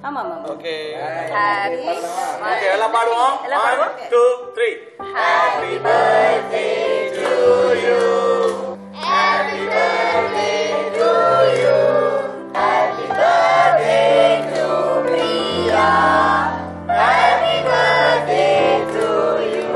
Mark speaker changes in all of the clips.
Speaker 1: ஆமா ஆமா.
Speaker 2: Okay
Speaker 1: happy
Speaker 2: okay எல்லாம் பாடுவோம். 1 2 3 happy birthday to you happy birthday to you happy birthday to Priya happy birthday to you.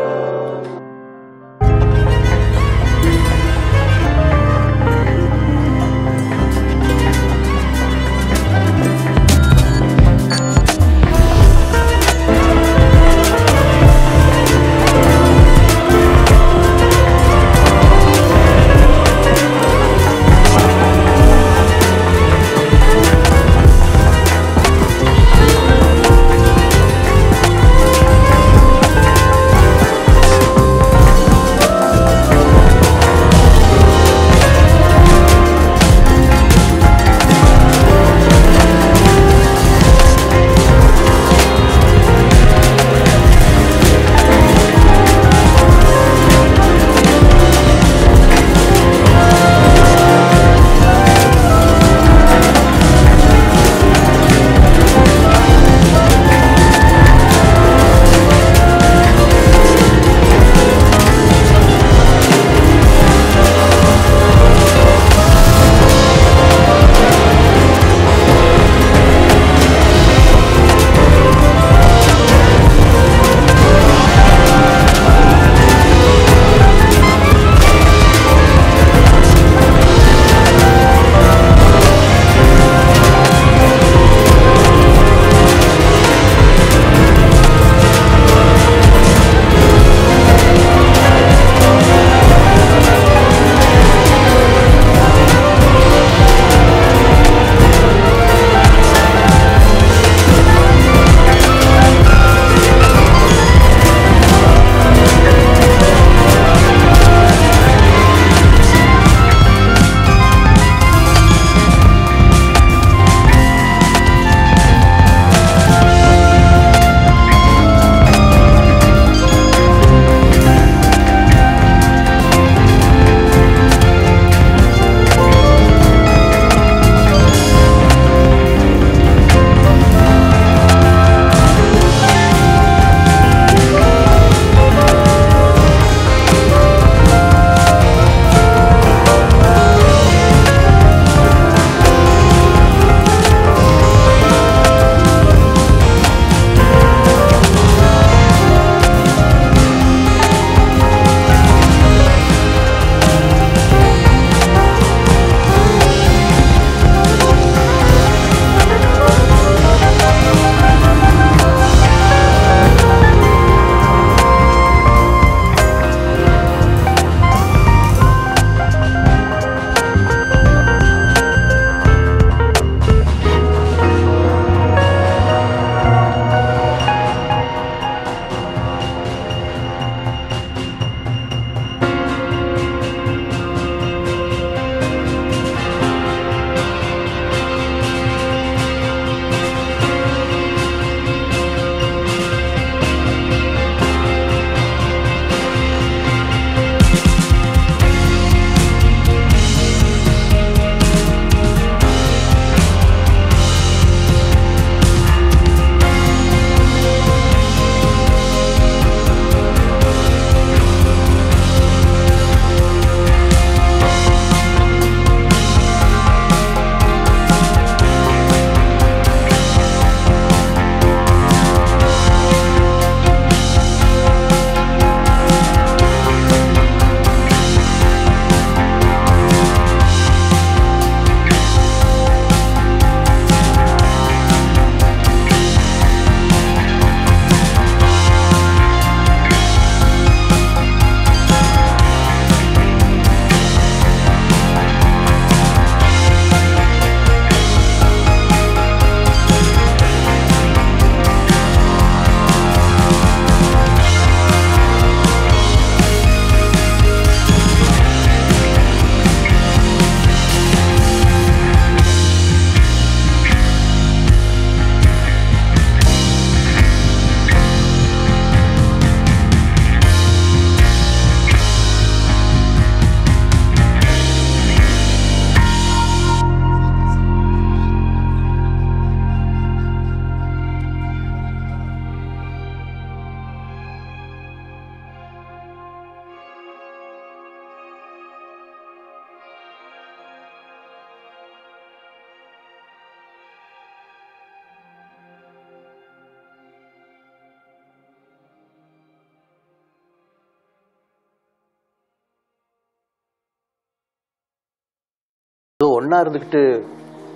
Speaker 1: ஒன்றா இருந்துக்கிட்டு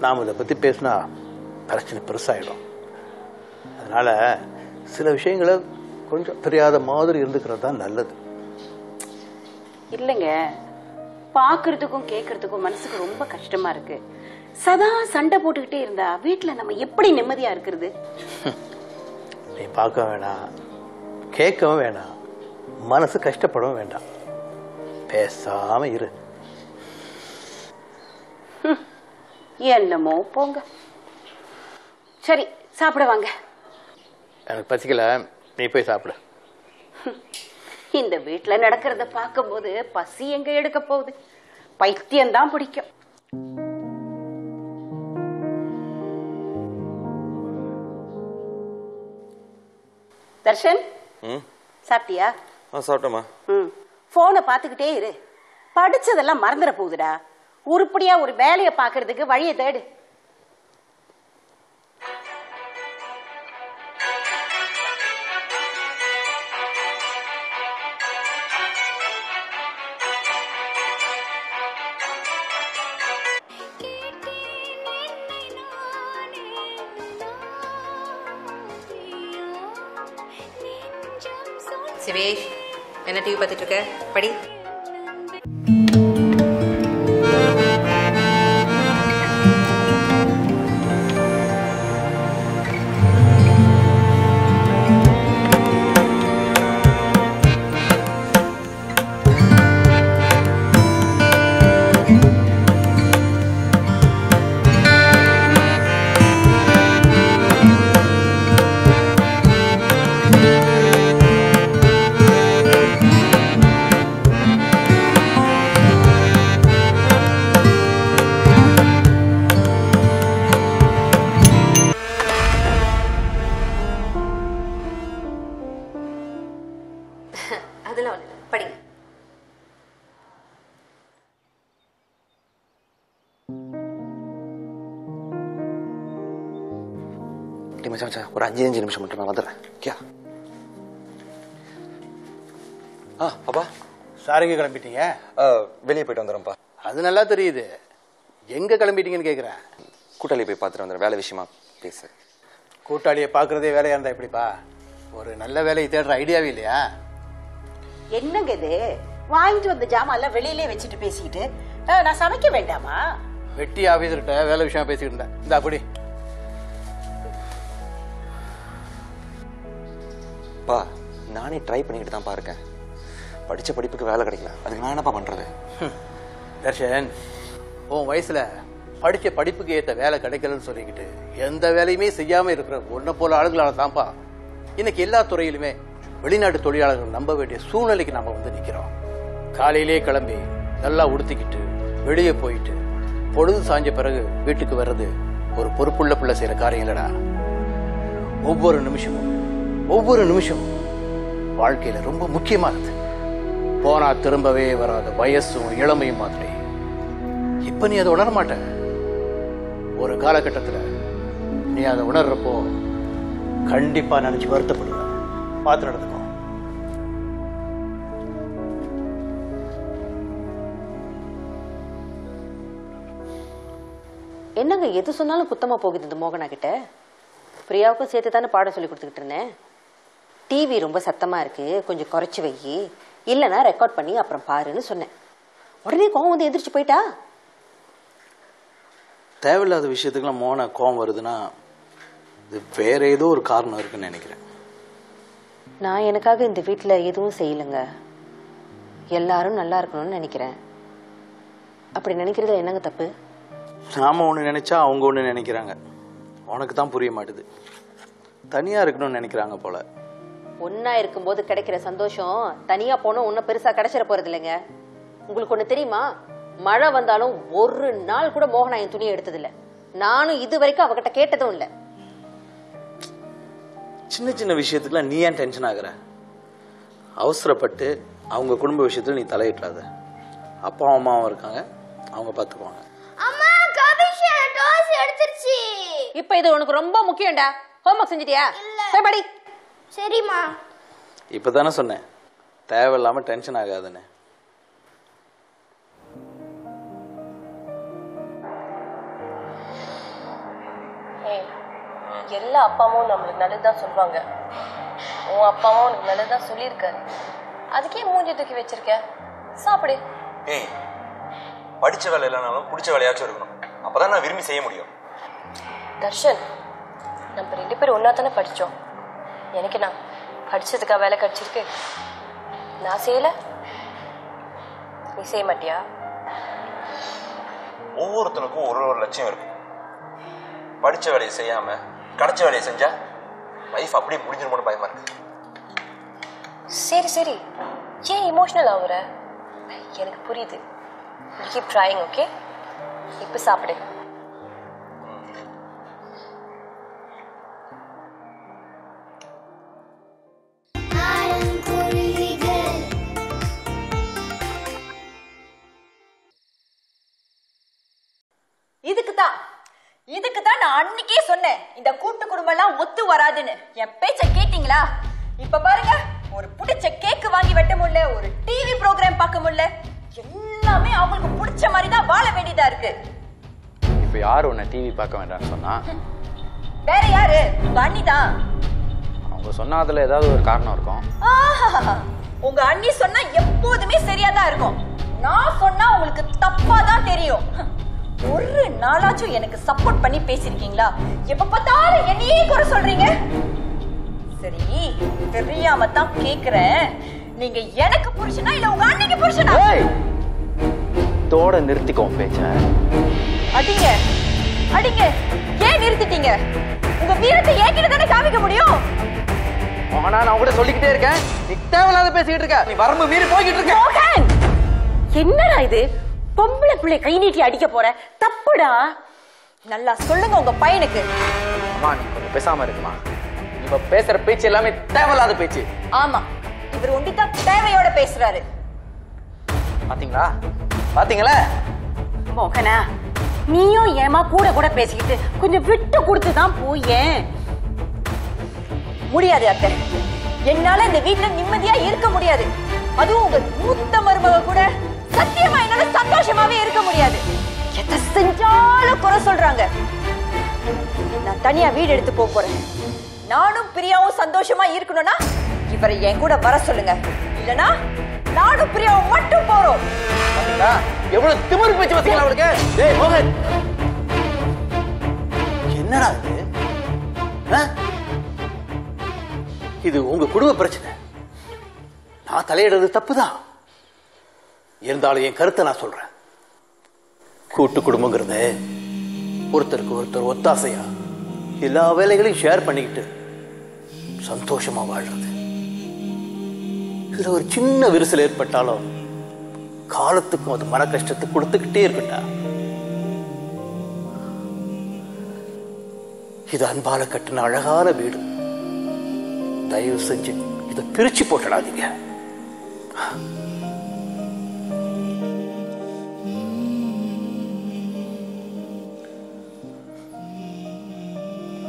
Speaker 1: நாம் இதை பற்றி பேசினா பிரச்சனை பெருசாகிடும். அதனால் சில விஷயங்களை கொஞ்சம் தெரியாத மாதிரி இருந்துக்கிறது தான் நல்லது.
Speaker 3: இல்லைங்க, பார்க்கறதுக்கும் கேட்கறதுக்கும் மனசுக்கு ரொம்ப கஷ்டமா இருக்கு. சதா சண்டை போட்டுக்கிட்டே இருந்தா வீட்டில் நம்ம எப்படி நிம்மதியா இருக்கிறது?
Speaker 1: நீ பார்க்க வேணாம், கேட்கவும் வேணாம், மனசு கஷ்டப்படவும் வேண்டாம், பேசாம இரு.
Speaker 3: என்னமோ போங்க. சரி, சாப்பிட வாங்க.
Speaker 1: எனக்கு பசிக்கல, நீ போய் சாப்பிடு.
Speaker 3: இந்த வீட்டுல நடக்கிறத பார்க்கும்போது பசி எங்க எடுக்க போகுது? பைத்தியம்தான் பிடிக்கும். தர்ஷன், சாப்பிட்டியா?
Speaker 2: சாப்பிட்டோமா.
Speaker 3: போனை பாத்துக்கிட்டே இரு. படிச்சதெல்லாம் மறந்துட போகுதுடா. உருப்படியா ஒரு வேலையை பாக்குறதுக்கு வழியை தேடு.
Speaker 4: சிவேஷ், என்ன டிவி பார்த்துட்டு இருக்க? படி. அதெல்லாம் ஒண்ணு இல்ல, படி.
Speaker 2: மச்சான் ஒரு 5 நிமிஷம் மட்டும் நான் வந்துடுறேன். கியா அப்பா
Speaker 1: சாரிங்க கிளம்பிட்டீங்க?
Speaker 2: வெளியே போயிட்டு வந்துடுறேன்ப்பா.
Speaker 1: அது நல்லா தெரியுது. எங்க கிளம்பிட்டீங்கன்னு கேட்குறேன்.
Speaker 2: கூட்டாளி போய் பார்த்துட்டு வந்துடுறேன், வேலை விஷயமா பேசு.
Speaker 1: கூட்டாளியை பார்க்குறதே வேலையாக இருந்தா எப்படிப்பா? ஒரு நல்ல வேலையை தேடுற ஐடியாவே இல்லையா?
Speaker 3: என்னங்க இது? வாங்கிட்டு வந்த ஜாமான் வெளியிலே வச்சுட்டு பேசிக்கிட்டு நான் சமைக்க வேண்டாமா?
Speaker 1: வெட்டி ஆபீசர்கிட்ட வேலை விஷயமா பேசிக்கிட்டு இருந்தேன். இந்த அப்படி
Speaker 2: பா, நானே ட்ரை பண்ணிக்கிட்டு தான் இருக்கேன். படிச்ச படிப்புக்கு வேலை கிடைக்கல, அதுக்கு நான் என்னப்பா பண்றது?
Speaker 1: தர்ஷன், உன் வயசுல படிச்ச படிப்புக்கு ஏற்ற வேலை கிடைக்கலன்னு சொல்லிக்கிட்டு எந்த வேலையுமே செய்யாம இருக்கிற ஒன்ன போல ஆளுங்களால தான்ப்பா இன்னைக்கு எல்லா துறையிலுமே வெளிநாட்டு தொழிலாளர்கள் நம்ப வேண்டிய சூழ்நிலைக்கு நம்ம வந்து நிக்கிறோம். காலையிலே கிளம்பி நல்லா உடுத்திக்கிட்டு வெளியே போயிட்டு பொழுது சாஞ்ச பிறகு வீட்டுக்கு வர்றது ஒரு பொறுப்புள்ள பிள்ளை செய்யற காரியம் இல்லடா. ஒவ்வொரு நிமிஷமும் வாழ்க்கையில ரொம்ப முக்கியமானது. போனா திரும்பவே வராத வயசும் இளமையும் மாதிரி. இப்ப நீ அதை உணர மாட்ட. ஒரு காலகட்டத்தில் நீ அதை உணர்றப்போ கண்டிப்பா நினைச்சு வருத்தப்படுவ. பார்த்து நடந்துக்கோ.
Speaker 4: என்னங்க எது சொன்னாலும் குத்தமா போகுது இந்த மோகனா கிட்ட? பிரியாவுக்கும் சேர்த்து தானே பாடம் சொல்லி கொடுத்துக்கிட்டு இருந்தேன். டிவி ரொம்ப சத்தமா இருக்கு, கொஞ்சம் குறைச்சி வை, இல்லைன்னா ரெக்கார்ட் பண்ணி அப்புறம் பாருன்னு சொன்னேன். உடனே கோவம் வந்து எந்திரிச்சு போயிட்டா.
Speaker 1: தேவையில்லாத விஷயத்துக்குலாம் மோன கோவம் வருதுன்னா இது வேற ஏதோ ஒரு காரணம் இருக்குன்னு நினைக்கிறேன்.
Speaker 4: நான் எனக்காக இந்த வீட்டில் எதுவும் செய்யலைங்க. எல்லாரும் நல்லா இருக்கணும்னு நினைக்கிறேன். அப்படி நினைக்கிறதுல என்னங்க தப்பு?
Speaker 1: நாம ஒன்று நினைச்சா அவங்க ஒன்று நினைக்கிறாங்க. உனக்கு தான் புரிய மாட்டுது. தனியா இருக்கணும்னு நினைக்கிறாங்க போல.
Speaker 4: ஒன்னா இருக்கும்போது கிடைக்கிற சந்தோஷம் தனியா போனோம் ஒன்னும் பெருசா கிடைச்சிட போறது இல்லைங்க. உங்களுக்கு ஒண்ணு தெரியுமா? மழை வந்தாலும் ஒரு நாள் கூட மோகனா என் துணியை எடுத்ததில்ல. நானும் இது வரைக்கும் அவகிட்ட கேட்டதும் இல்லை.
Speaker 1: சின்ன சின்ன விஷயத்துக்குலாம் நீ ஏன் டென்ஷன் ஆகுற? அவசரப்பட்டு அவங்க குடும்ப விஷயத்துல நீ தலையிட்டாத. அப்பா அம்மாவும் இருக்காங்க, அவங்க பாத்துக்குவாங்க.
Speaker 4: இப்ப இது உனக்கு ரொம்ப முக்கியம்டா. ஹோம்வொர்க் செஞ்சிட்டியா? போய் படி.
Speaker 5: சரிம்மா.
Speaker 1: இப்பதானே சொன்னேன் தேவையில்லாம டென்ஷன் ஆகாதுன்னு.
Speaker 5: எல்லா அப்பாவும் நம்மளுக்கு நல்லதுதான் சொல்லுவாங்க. உன் அப்பாவும் உனக்கு நல்லதுதான் சொல்லியிருக்காரு. அதுக்கே மூஞ்சி தூக்கி வச்சிருக்க. சாப்பிடு.
Speaker 2: ஏய், படிச்ச வேலை இல்லைனாலும் பிடிச்ச வேலையாச்சும் இருக்கணும். அப்பதான் நான் விரும்பி செய்ய முடியும்.
Speaker 5: தர்ஷன், நம்ம 2 பேரும் ஒன்னா தானே படிச்சோம். எனக்கு நான் படிச்சதுக்கா வேலை கிடைச்சிருக்கு? நான் செய்யல, நீ செய்ய மாட்டியா?
Speaker 2: ஒவ்வொருத்தனுக்கும் ஒரு லட்சியம் இருக்கும். படிச்ச வேலையை செய்யாம கிடைச்ச வேலையை செஞ்சா லைஃப் அப்படியே முடிஞ்சிருமோன்னு பயமா இருக்கு.
Speaker 5: சரி சரி, ஏன் இமோஷனல் ஆகுற? எனக்கு புரியுது. You keep trying, okay? இப்ப சாப்பிடு.
Speaker 6: இதுக்குதான் நான் அன்னைக்கே சொன்னேன், இந்த கூட்டு குடும்பம் எல்லாம் ஒத்து வராதுன்னு. என் பேச்ச கேட்டீங்களா? இப்ப பாருங்க, ஒரு பிடிச்ச கேக்கு வாங்கி வெட்ட முடியல, ஒரு டிவி ப்ரோக்ராம் பார்க்க முடியல. எல்லாமே அவங்களுக்கு பிடிச்ச மாதிரி தான் வாழ வேண்டியதா இருக்கு.
Speaker 1: இப்ப யாரு உன்னை டிவி பார்க்க வேண்டாம்னு சொன்னா?
Speaker 6: வேற யாரு? உங்க அண்ணி தான்.
Speaker 1: அவங்க சொன்னதுல ஏதாவது ஒரு காரணம் இருக்கும்.
Speaker 6: உங்க அண்ணி சொன்னா எப்போதுமே சரியா தான் இருக்கும். நான் சொன்னா உங்களுக்கு தப்பா தான் தெரியும். ஒரு நாளாச்சும் எனக்கு சப்போர்ட் பண்ணி பேசிருக்கீங்களா? எப்ப பார்த்தாலும் என்னையே குறை சொல்றீங்க. சரி, தெரியாம தான் கேக்குறேன், நீங்க எனக்கு புருஷனா இல்ல உங்க அண்ணிக்கு புருஷனா?
Speaker 1: தோட நிறுத்திக்கோ பேச்ச.
Speaker 6: அடிங்க அடிங்க, ஏன் நிறுத்திட்டீங்க? உங்க வீரத்தை ஏகிட்ட தானே காமிக்க முடியும்.
Speaker 1: மோகனா, நான் கூட சொல்லிக்கிட்டே இருக்கேன், நீ தேவையில்லாத பேசிக்கிட்டு இருக்க. நீ வரம்பு மீறி போய்கிட்டு இருக்க.
Speaker 3: மோகன், என்னடா இது? பொம்பளை பிள்ளை கை நீட்டி அடிக்க போற, தப்புடா.
Speaker 6: நல்லா சொல்லுங்க உங்க பையனுக்கு.
Speaker 1: அம்மா, நீ கொஞ்சம் பேசாம இருக்குமா? இப்ப பேசுற பேச்சு எல்லாமே தேவையில்லாத பேச்சு.
Speaker 6: ஆமா, இவர் ஒண்டிதான் தேவையோட பேசுறாரு.
Speaker 1: பாத்தீங்களா பாத்தீங்களா?
Speaker 3: மோகனா, நீயும் ஏமா கூட கூட பேசிக்கிட்டு கொஞ்சம் விட்டு கொடுத்துதான் போயேன்.
Speaker 6: முடியாது அத்தை, என்னால இந்த வீட்டுல நிம்மதியா இருக்க முடியாது. அதுவும் உங்க மூத்த மருமக கூட சத்தியமா என்னால சந்தோஷமாவே இருக்க முடியாது. எதை செஞ்சாலும் குறை சொல்றாங்க. நான் தனியா வீடு எடுத்து போறேன். நானும் பிரியாவும் சந்தோஷமா இருக்கணும்னா இவரை என் கூட வர சொல்லுங்க. இல்லனா நானும் பிரியாவும் மட்டும் போறோம்.
Speaker 1: பாத்தீங்களா எவ்வளவு திமிரு பேச்சு பாத்தீங்களா அவளுக்கு? டேய் மோகன், என்னடா இது? இது உங்க குடும்ப பிரச்சனை. நான் தலையிடுறது தப்புதான். இருந்தாலும் என் கருத்தை நான் சொல்றேன். கூட்டு குடும்பங்கிறது ஒருத்தருக்கு ஒருத்தர் ஒத்தாசையா எல்லா வேலைகளையும் ஷேர் பண்ணிக்கிட்டு சந்தோஷமா வாழ்றது. இதுல ஒரு சின்ன விரிசல் ஏற்பட்டாலும் காலத்துக்கும் அது மன கஷ்டத்தை கொடுத்துக்கிட்டே இருக்குண்டா. இது அன்பால கட்டின அழகான வீடு. தயவு செஞ்சு இதை பிரிச்சு போட்டுடாதீங்க.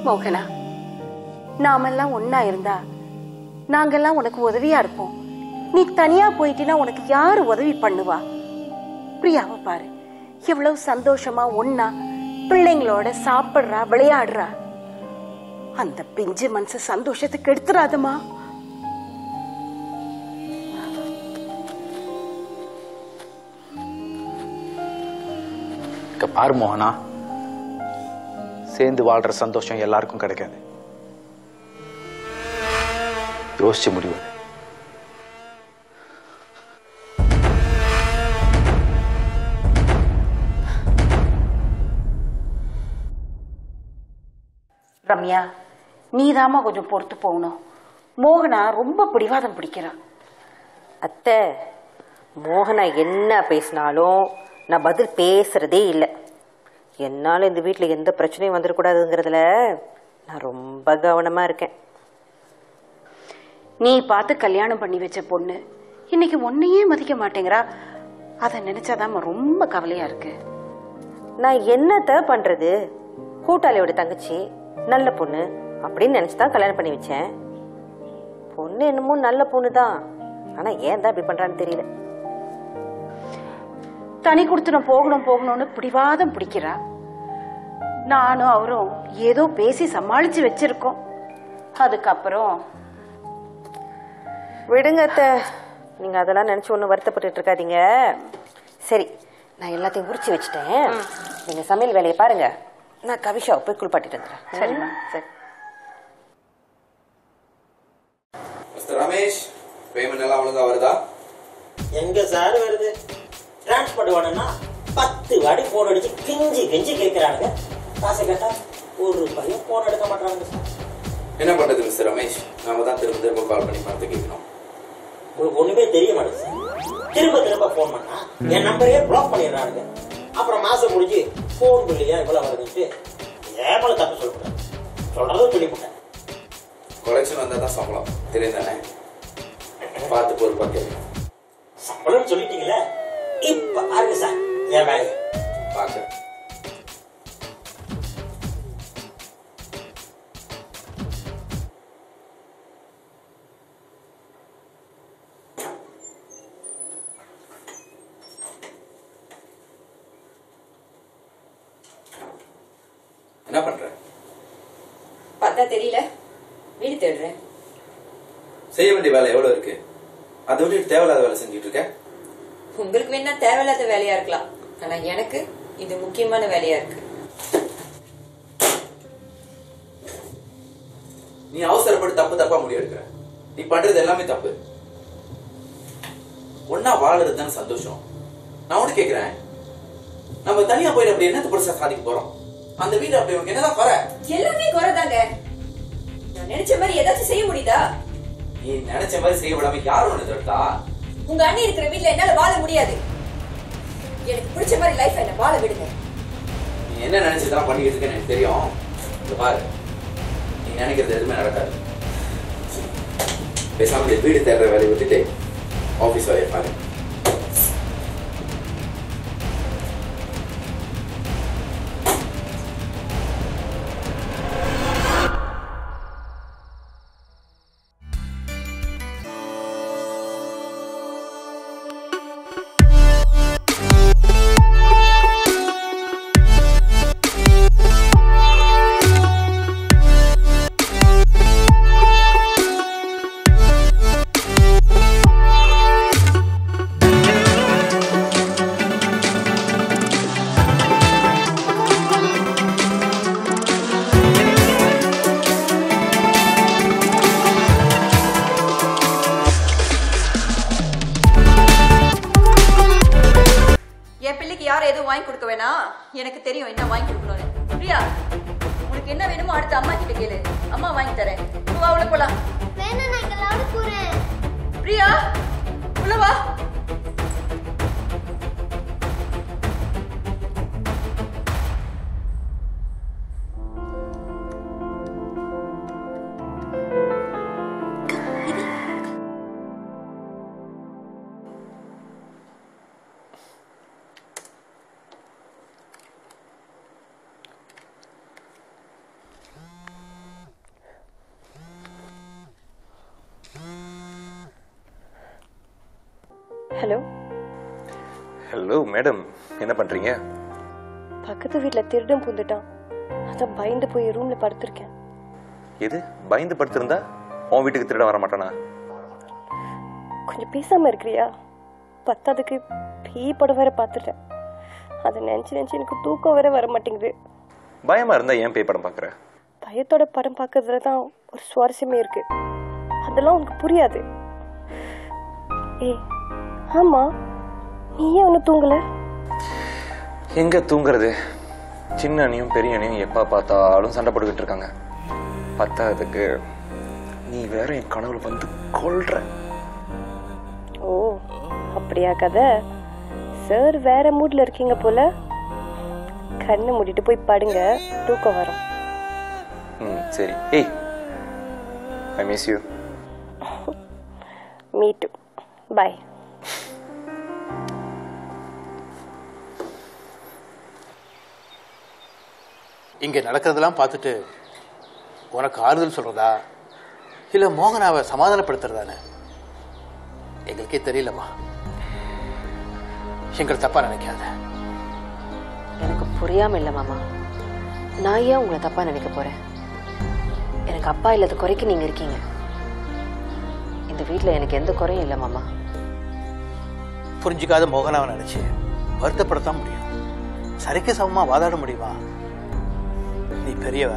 Speaker 3: மோகனா, நாமெல்லாம் ஒன்னா இருந்தா நாங்கெல்லாம் உனக்கு உதவியா இருப்போம். நீ தனியா போயிட்டினா உனக்கு யாரு உதவி பண்ணுவா? பிரியாவை பாரு, எவ்வளவு சந்தோஷமா ஒன்னா பிள்ளைங்களோட சாப்பிடுறா, விளையாடுறா. அந்த பிஞ்சு மனசு சந்தோஷத்துக்கு எடுத்துறாதமா.
Speaker 1: பாரு மோகனா, சேர்ந்து வாழ்ற சந்தோஷம் எல்லாருக்கும் கிடைக்காது. யோசிச்சு முடிவு.
Speaker 3: ரம்யா, நீதாமா கொஞ்சம் பொறுத்து போகணும். மோகனா ரொம்ப பிடிவாதம் பிடிக்கிறான்.
Speaker 4: அத்தை, மோகனா என்ன பேசினாலும் நான் பதில் பேசுறதே இல்லை. என்னால் இந்த வீட்டில் எந்த பிரச்சனையும் வந்துடக்கூடாதுங்கிறதுல நான் ரொம்ப கவனமாக இருக்கேன்.
Speaker 3: நீ பார்த்து கல்யாணம் பண்ணி வச்ச பொண்ணு இன்னைக்கு ஒன்னையே மதிக்க மாட்டேங்கிறா. அதை நினைச்சாதான் ரொம்ப கவலையா இருக்கு.
Speaker 4: நான் என்னத்த பண்றது? கூட்டாளியோட தங்கச்சி நல்ல பொண்ணு அப்படின்னு நினைச்சுதான் கல்யாணம் பண்ணி வச்சேன். பொண்ணு என்னமோ நல்ல பொண்ணு தான், ஆனா ஏன் தான் இப்படி பண்றான்னு தெரியல.
Speaker 3: தனி கொடுத்துன போகணும் போகணும்னு பிடிவாதம் பிடிக்கிறா. நானும் அவரும் ஏதோ பேசி சமாளிச்சு வச்சிருக்கோம். அதுக்கப்புறம்
Speaker 4: விடுங்க அத்தை, நீங்க அதெல்லாம் நினைச்சு ஒன்றும் வருத்தப்பட்டு இருக்காதீங்க. சரி, நான் எல்லாத்தையும் உரிச்சு வச்சுட்டேன். நீங்க சமையல் வேலையை பாருங்க, நான் கவிஷாவை போய் குளிப்பாட்டிட்டு வந்துடுறேன்.
Speaker 3: சரிம்மா. சரி.
Speaker 2: மிஸ்டர் ரமேஷ், பேமெண்ட் எல்லாம் ஒழுங்கா வருதா?
Speaker 7: எங்க சார் வருது? டிரான்ஸ்போர்ட் வேணும்னா 10 வாடி போன் அடிச்சு கெஞ்சி கெஞ்சி கேட்கிறானுங்க. காசை கேட்டா ஒரு பையன் போன் எடுக்க மாட்டாங்க சார்.
Speaker 2: என்ன பண்றது மிஸ்டர் ரமேஷ், நாம தான் திரும்ப திரும்ப கால் பண்ணி பார்த்து கேட்கணும்.
Speaker 7: உங்களுக்கு ஒண்ணுமே தெரிய மாட்டேங்குது சார். திரும்ப திரும்ப போன் பண்ணா என் நம்பரையே பிளாக் பண்ணிடுறானுங்க. அப்புறம் மாசம் முடிஞ்சு போன் பில்லையா இவ்வளவு வருதுன்ட்டு ஏமால தப்பு சொல்லக்கூடாது, சொல்றதும் சொல்லிவிட்டேன்.
Speaker 2: கொலெக்ஷன் வந்தா தான் சம்பளம் தெரியும் தானே? பார்த்து பொறுப்பா கேட்கணும்.
Speaker 7: சம்பளம் சொல்லிட்டீங்களே, இப்ப பாருங்க சார் என் வேலையை
Speaker 2: பார்க்க. என்ன பண்ற?
Speaker 6: பார்த்தா தெரியல, வீடு தேடுறேன்.
Speaker 2: செய்ய வேண்டிய வேலை எவ்வளவு இருக்கு? அதை விட்டு தேவையில்லாத வேலை செஞ்சுட்டு இருக்க.
Speaker 6: உங்களுக்கு வேணா தேவையில்லாத வேலையா இருக்கலாம், ஆனா எனக்கு இது முக்கியமான வேலையா இருக்கு.
Speaker 2: நீ அவசரப்பட்டு தப்பா முடிவு எடுக்கிற. நீ பண்றது எல்லாமே தப்பு. ஒன்னா வாழறது தானே சந்தோஷம். நான் ஒண்ணு கேக்குறேன், நம்ம தனியா போயிட்டு அப்படி என்னத்த பெருசா சாதிக்க போறோம்? அந்த வீடு அப்படி உனக்கு என்னதான் குறை?
Speaker 6: எல்லாமே குறைதாங்க. நான் நினைச்ச மாதிரி ஏதாச்சும் செய்ய முடியுதா?
Speaker 2: நீ நினைச்ச மாதிரி செய்ய விடாம யாரும் ஒண்ணு தடுத்தா?
Speaker 6: உங்க அண்ணி இருக்கிற வீட்டுல என்னால வாழ முடியாது. எனக்கு பிடிச்ச மாதிரி லைஃப் என்ன வாழ விடுங்க.
Speaker 2: நீ என்ன நினைச்சதெல்லாம் பண்ணிக்கிட்டு இருக்க எனக்கு தெரியும். இங்க பாரு, நீ நினைக்கிறது எதுவுமே நடக்காது. பேசாம வீடு தேடுற வேலையை விட்டுட்டு ஆபீஸ் வேலையை பாரு.
Speaker 6: எனக்கு தெரியும் என்ன வாங்கி கொடுக்கணும்னு. பிரியா, உனக்கு என்ன வேணுமோ அடுத்து அம்மா கிட்ட கேளு, அம்மா வாங்கி தரேன். வா உள்ள போலாம்.
Speaker 8: வேணா நான் இங்க லாடு போறேன்.
Speaker 6: பிரியா உள்ள வா.
Speaker 5: ஹலோ.
Speaker 2: ஹலோ மேடம், என்ன பண்றீங்க?
Speaker 5: பக்கத்து வீட்டில் திருடன் பூந்துட்டான், அதான் பயந்து போய் ரூம்ல படுத்திருக்கேன்.
Speaker 2: எது பயந்து படுத்திருந்தா உன் வீட்டுக்கு திருட வர மாட்டானா?
Speaker 5: கொஞ்சம் பேசாம இருக்கிறியா? பத்தாதுக்கு பேய் படம் வேற பார்த்துட்டேன். அதை நினைச்சு நினைச்சு எனக்கு தூக்கம் வேற வர மாட்டேங்குது.
Speaker 2: பயமா இருந்தா ஏன் பேய் படம் பாக்குற?
Speaker 5: பயத்தோட படம் பார்க்கறதுல தான் ஒரு சுவாரஸ்யமே இருக்கு. அதெல்லாம் உனக்கு புரியாது. ஆமா, நீ ஏன் ஒன்னும் தூங்கல?
Speaker 2: எங்க தூங்குறது? சின்ன அணியும் பெரிய அணியும் எப்ப பார்த்தாலும் சண்டை போட்டுக்கிட்டு இருக்காங்க. பத்தாததுக்கு நீ வேற என் கனவுல வந்து கொல்ற.
Speaker 5: ஓ அப்படியா கதை? சார் வேற மூட்ல இருக்கீங்க போல. கண்ணை மூடிட்டு போய் படுங்க, தூக்கம் வரும்.
Speaker 2: சரி. ஏய், I miss you.
Speaker 5: Me too. Bye.
Speaker 1: இங்க நடக்கிறதெல்லாம் பார்த்துட்டு உனக்கு ஆறுதல் சொல்றதா இல்ல மோகனாவை சமாதானப்படுத்துறதானே எங்களுக்கே தெரியலம்மா. எங்களை தப்பா நினைக்காத.
Speaker 4: எனக்கு புரியாம இல்ல மாமா, நான் ஏன் உங்களை தப்பா நினைக்க போறேன்? எனக்கு அப்பா இல்லாத குறைக்கு நீங்க இருக்கீங்க. இந்த வீட்டுல எனக்கு எந்த குறையும் இல்லை மாமா.
Speaker 1: புரிஞ்சுக்காத மோகனாவை நினைச்சு வருத்தப்படத்தான் முடியும். சரிக்கு சமமா வாதாட முடியுமா? நீ பெரியவ,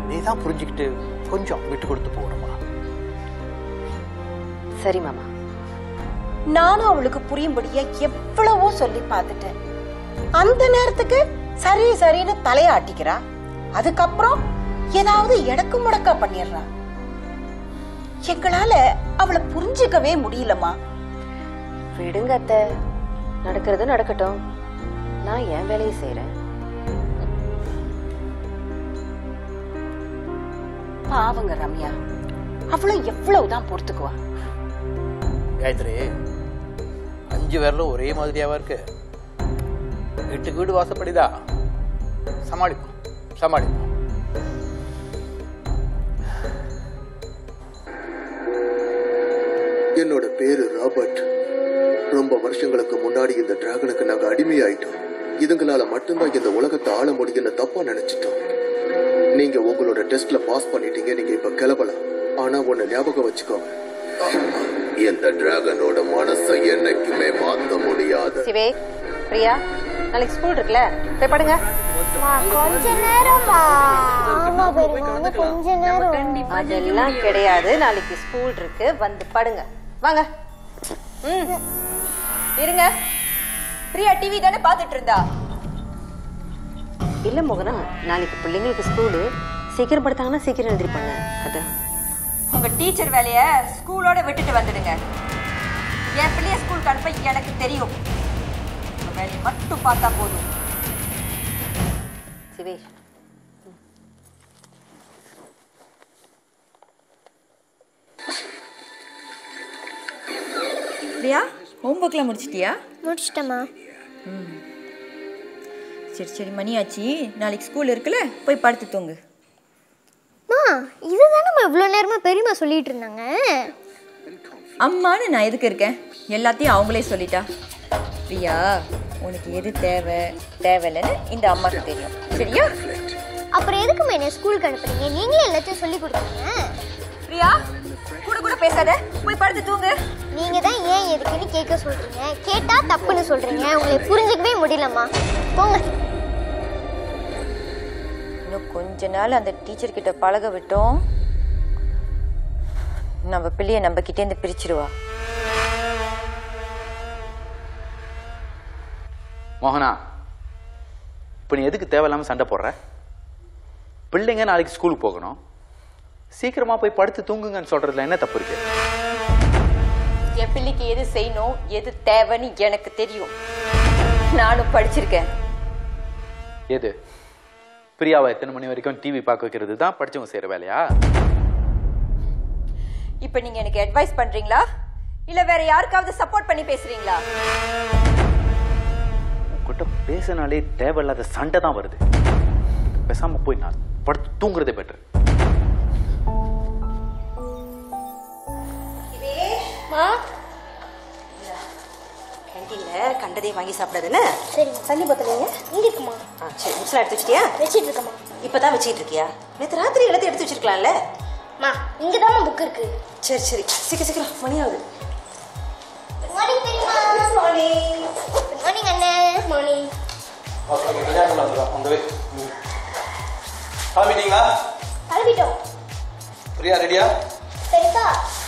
Speaker 1: நீ தான் புரிஞ்சுக்கிட்டு கொஞ்சம் விட்டு கொடுத்து போகணுமா?
Speaker 4: சரி மாமா.
Speaker 3: நானும் அவளுக்கு புரியும்படியா எவ்வளவோ சொல்லி பார்த்துட்டேன். அந்த நேரத்துக்கு சரி சரின்னு தலையாட்டிக்கிறா. அதுக்கப்புறம் ஏதாவது எடக்கு முடக்கா பண்ணிடுறா. எங்களால அவளை புரிஞ்சுக்கவே முடியலமா.
Speaker 4: விடுங்க அத்தை, நடக்கிறது நடக்கட்டும். நான் என் வேலையை செய்யறேன்.
Speaker 3: பாவங்க ரம்யா, அவளை எவ்வளவுதான் பொறுத்துக்குவா?
Speaker 1: காயத்ரி, 5 பேர்ல ஒரே மாதிரியாவா இருக்கு? வீட்டுக்கு வீடு வாசப்படிதா. சமாளிப்போம் சமாளிப்போம்.
Speaker 9: என்னோட பேரு ராபர்ட். ரொம்ப வருஷங்களுக்கு முன்னாடி இந்த டிராகனுக்கு நாங்க அடிமையாயிட்டோம். இதுங்களால மட்டும்தான் இந்த உலகத்தை ஆள முடியும்னு தப்பா நினைச்சிட்டோம். நீங்க உங்களோட டெஸ்ட்ல பாஸ் பண்ணிட்டீங்க. நீங்க இப்ப கிளம்பலாம். ஆனா ஒண்ணு ஞாபகம் வச்சுக்கோங்க, இந்த டிராகனோட மனசை என்னைக்குமே மாத்த முடியாது.
Speaker 4: சிவே, பிரியா, நாளைக்கு ஸ்கூல் இருக்குல்ல, போய் படுங்க.
Speaker 8: கொஞ்ச நேரமா? ஆமா பெரியம்மா, கொஞ்ச நேரம்.
Speaker 4: அதெல்லாம் கிடையாது. நாளைக்கு ஸ்கூல் இருக்கு, வந்து படுங்க. வாங்க.
Speaker 6: இருங்க. பிரியா டிவி தானே பாத்துட்டு இருந்தா?
Speaker 4: இல்ல மோகனா, நாளைக்கு பிள்ளைங்களுக்கு ஸ்கூலு. சீக்கிரம் படுத்தாங்கன்னா சீக்கிரம் எழுந்திருப்பாங்க. அதான்
Speaker 6: உங்க டீச்சர் வேலைய ஸ்கூலோட விட்டுட்டு வந்துடுங்க. என் பிள்ளைய ஸ்கூலுக்கு அனுப்ப எனக்கு தெரியும். உங்க வேலையை மட்டும் பார்த்தா போதும்.
Speaker 4: சிவேஷ்,
Speaker 6: பிரியா, ஹோம்ஒர்க்லாம் முடிச்சிட்டியா?
Speaker 8: முடிச்சிட்டமா.
Speaker 6: சரி சரி, மணியாச்சு. நாளைக்கு ஸ்கூல் இருக்குல்ல, போய் படுத்து தூங்கு.
Speaker 8: இதுதானே இவ்வளோ நேரமா பெரியம்மா சொல்லிட்டு இருந்தாங்க.
Speaker 6: அம்மானு நான் எதுக்கு இருக்கேன்? எல்லாத்தையும் அவங்களே சொல்லிட்டா. பிரியா, உனக்கு எது தேவை தேவையில்லைன்னு இந்த அம்மாக்கு தெரியும், சரியா?
Speaker 8: அப்புறம் எதுக்குமே என்ன ஸ்கூலுக்கு அனுப்புறீங்க? நீங்களே எல்லாத்தையும் சொல்லி கொடுத்தீங்க.
Speaker 6: பிரியா, கூட கூட பேசாத, போய் படுத்து தூங்கு.
Speaker 8: நீங்க தான் ஏன் எதுக்குன்னு கேட்க சொல்றீங்க. கேட்டா தப்புன்னு சொல்றீங்க. உங்களை புரிஞ்சுக்கவே முடியலம்மா. போங்க.
Speaker 6: இன்னும் கொஞ்ச நாள் அந்த டீச்சர் கிட்ட பழக விட்டோம், நம்ம பிள்ளைய நம்ம கிட்டே இருந்து பிரிச்சிருவா.
Speaker 1: மோகனா, இப்போ நீ எதுக்கு தேவையில்லாம சண்டை போடுற? பிள்ளைங்க நாளைக்கு ஸ்கூலுக்கு போகணும், சீக்கிரமா போய் படுத்து தூங்குங்கன்னு சொல்றதுல என்ன தப்பு இருக்கு?
Speaker 6: என் பிள்ளைக்கு எது செய்யணும் எது தேவைன்னு எனக்கு தெரியும். நானும் படிச்சிருக்கேன்.
Speaker 1: எது? பிரியாவை எத்தனை மணி வரைக்கும் டிவி பார்க்க வைக்கிறது தான் படிச்சவங்க செய்யற வேலையா?
Speaker 6: இப்ப நீங்க எனக்கு அட்வைஸ் பண்றீங்களா இல்ல வேற யாருக்காவது சப்போர்ட் பண்ணி பேசுறீங்களா?
Speaker 1: உங்ககிட்ட பேசினாலே தேவையில்லாத சண்டை தான் வருது. பேசாம போய் நான் படுத்து தூங்குறதே பெட்டர்.
Speaker 4: கேண்டீன்ல கண்டதே வாங்கி சாப்பிடாதுன்னு.
Speaker 8: சரி,
Speaker 4: தண்ணி பத்தலைங்க
Speaker 8: இங்க இருக்குமா?
Speaker 4: சரி, புக்ஸ்லாம் எடுத்து வச்சிட்டியா?
Speaker 8: வச்சிட்டு இருக்கமா.
Speaker 4: இப்பதான் வச்சிட்டு இருக்கியா? நேற்று ராத்திரி எல்லாத்தையும் எடுத்து வச்சிருக்கலாம்ல.
Speaker 8: மா, இங்க தான் புக் இருக்கு.
Speaker 4: சரி சரி, சீக்கிரம் சீக்கிரம், மணி ஆகுது.
Speaker 8: குட் மார்னிங் பெரியம்மா. Good morning. குட் மார்னிங் அண்ணே. Good morning.
Speaker 1: கிளம்பிட்டீங்களா?
Speaker 8: கிளம்பிட்டோம்.
Speaker 1: பிரியா ரெடியா?
Speaker 8: சரிப்பா,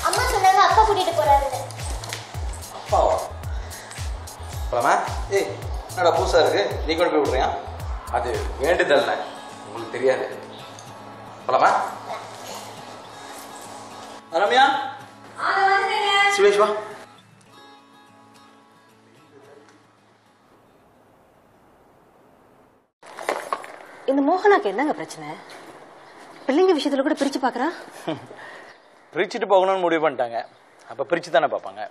Speaker 8: அம்மா சொன்னாங்க அப்பா கூட்டிட்டு போறாருன்னு.
Speaker 1: அப்பாவா? போலாமா? ஏய், என்னடா புதுசா இருக்கு, நீ கொண்டு போய் விடுறியா? அது வேண்டுதல்ல, உங்களுக்கு தெரியாது. போலாமா? ரம்யா, சுரேஷ் வா.
Speaker 4: இந்த மோகனாக்கு என்னங்க பிரச்சனை? பிள்ளைங்க விஷயத்துல கூட பிரிச்சு பாக்குறா.
Speaker 1: பிரிச்சுட்டு போகணும்னு முடிவு பண்ணிட்டாங்க, அப்ப பிரிச்சு தானே பார்ப்பாங்க.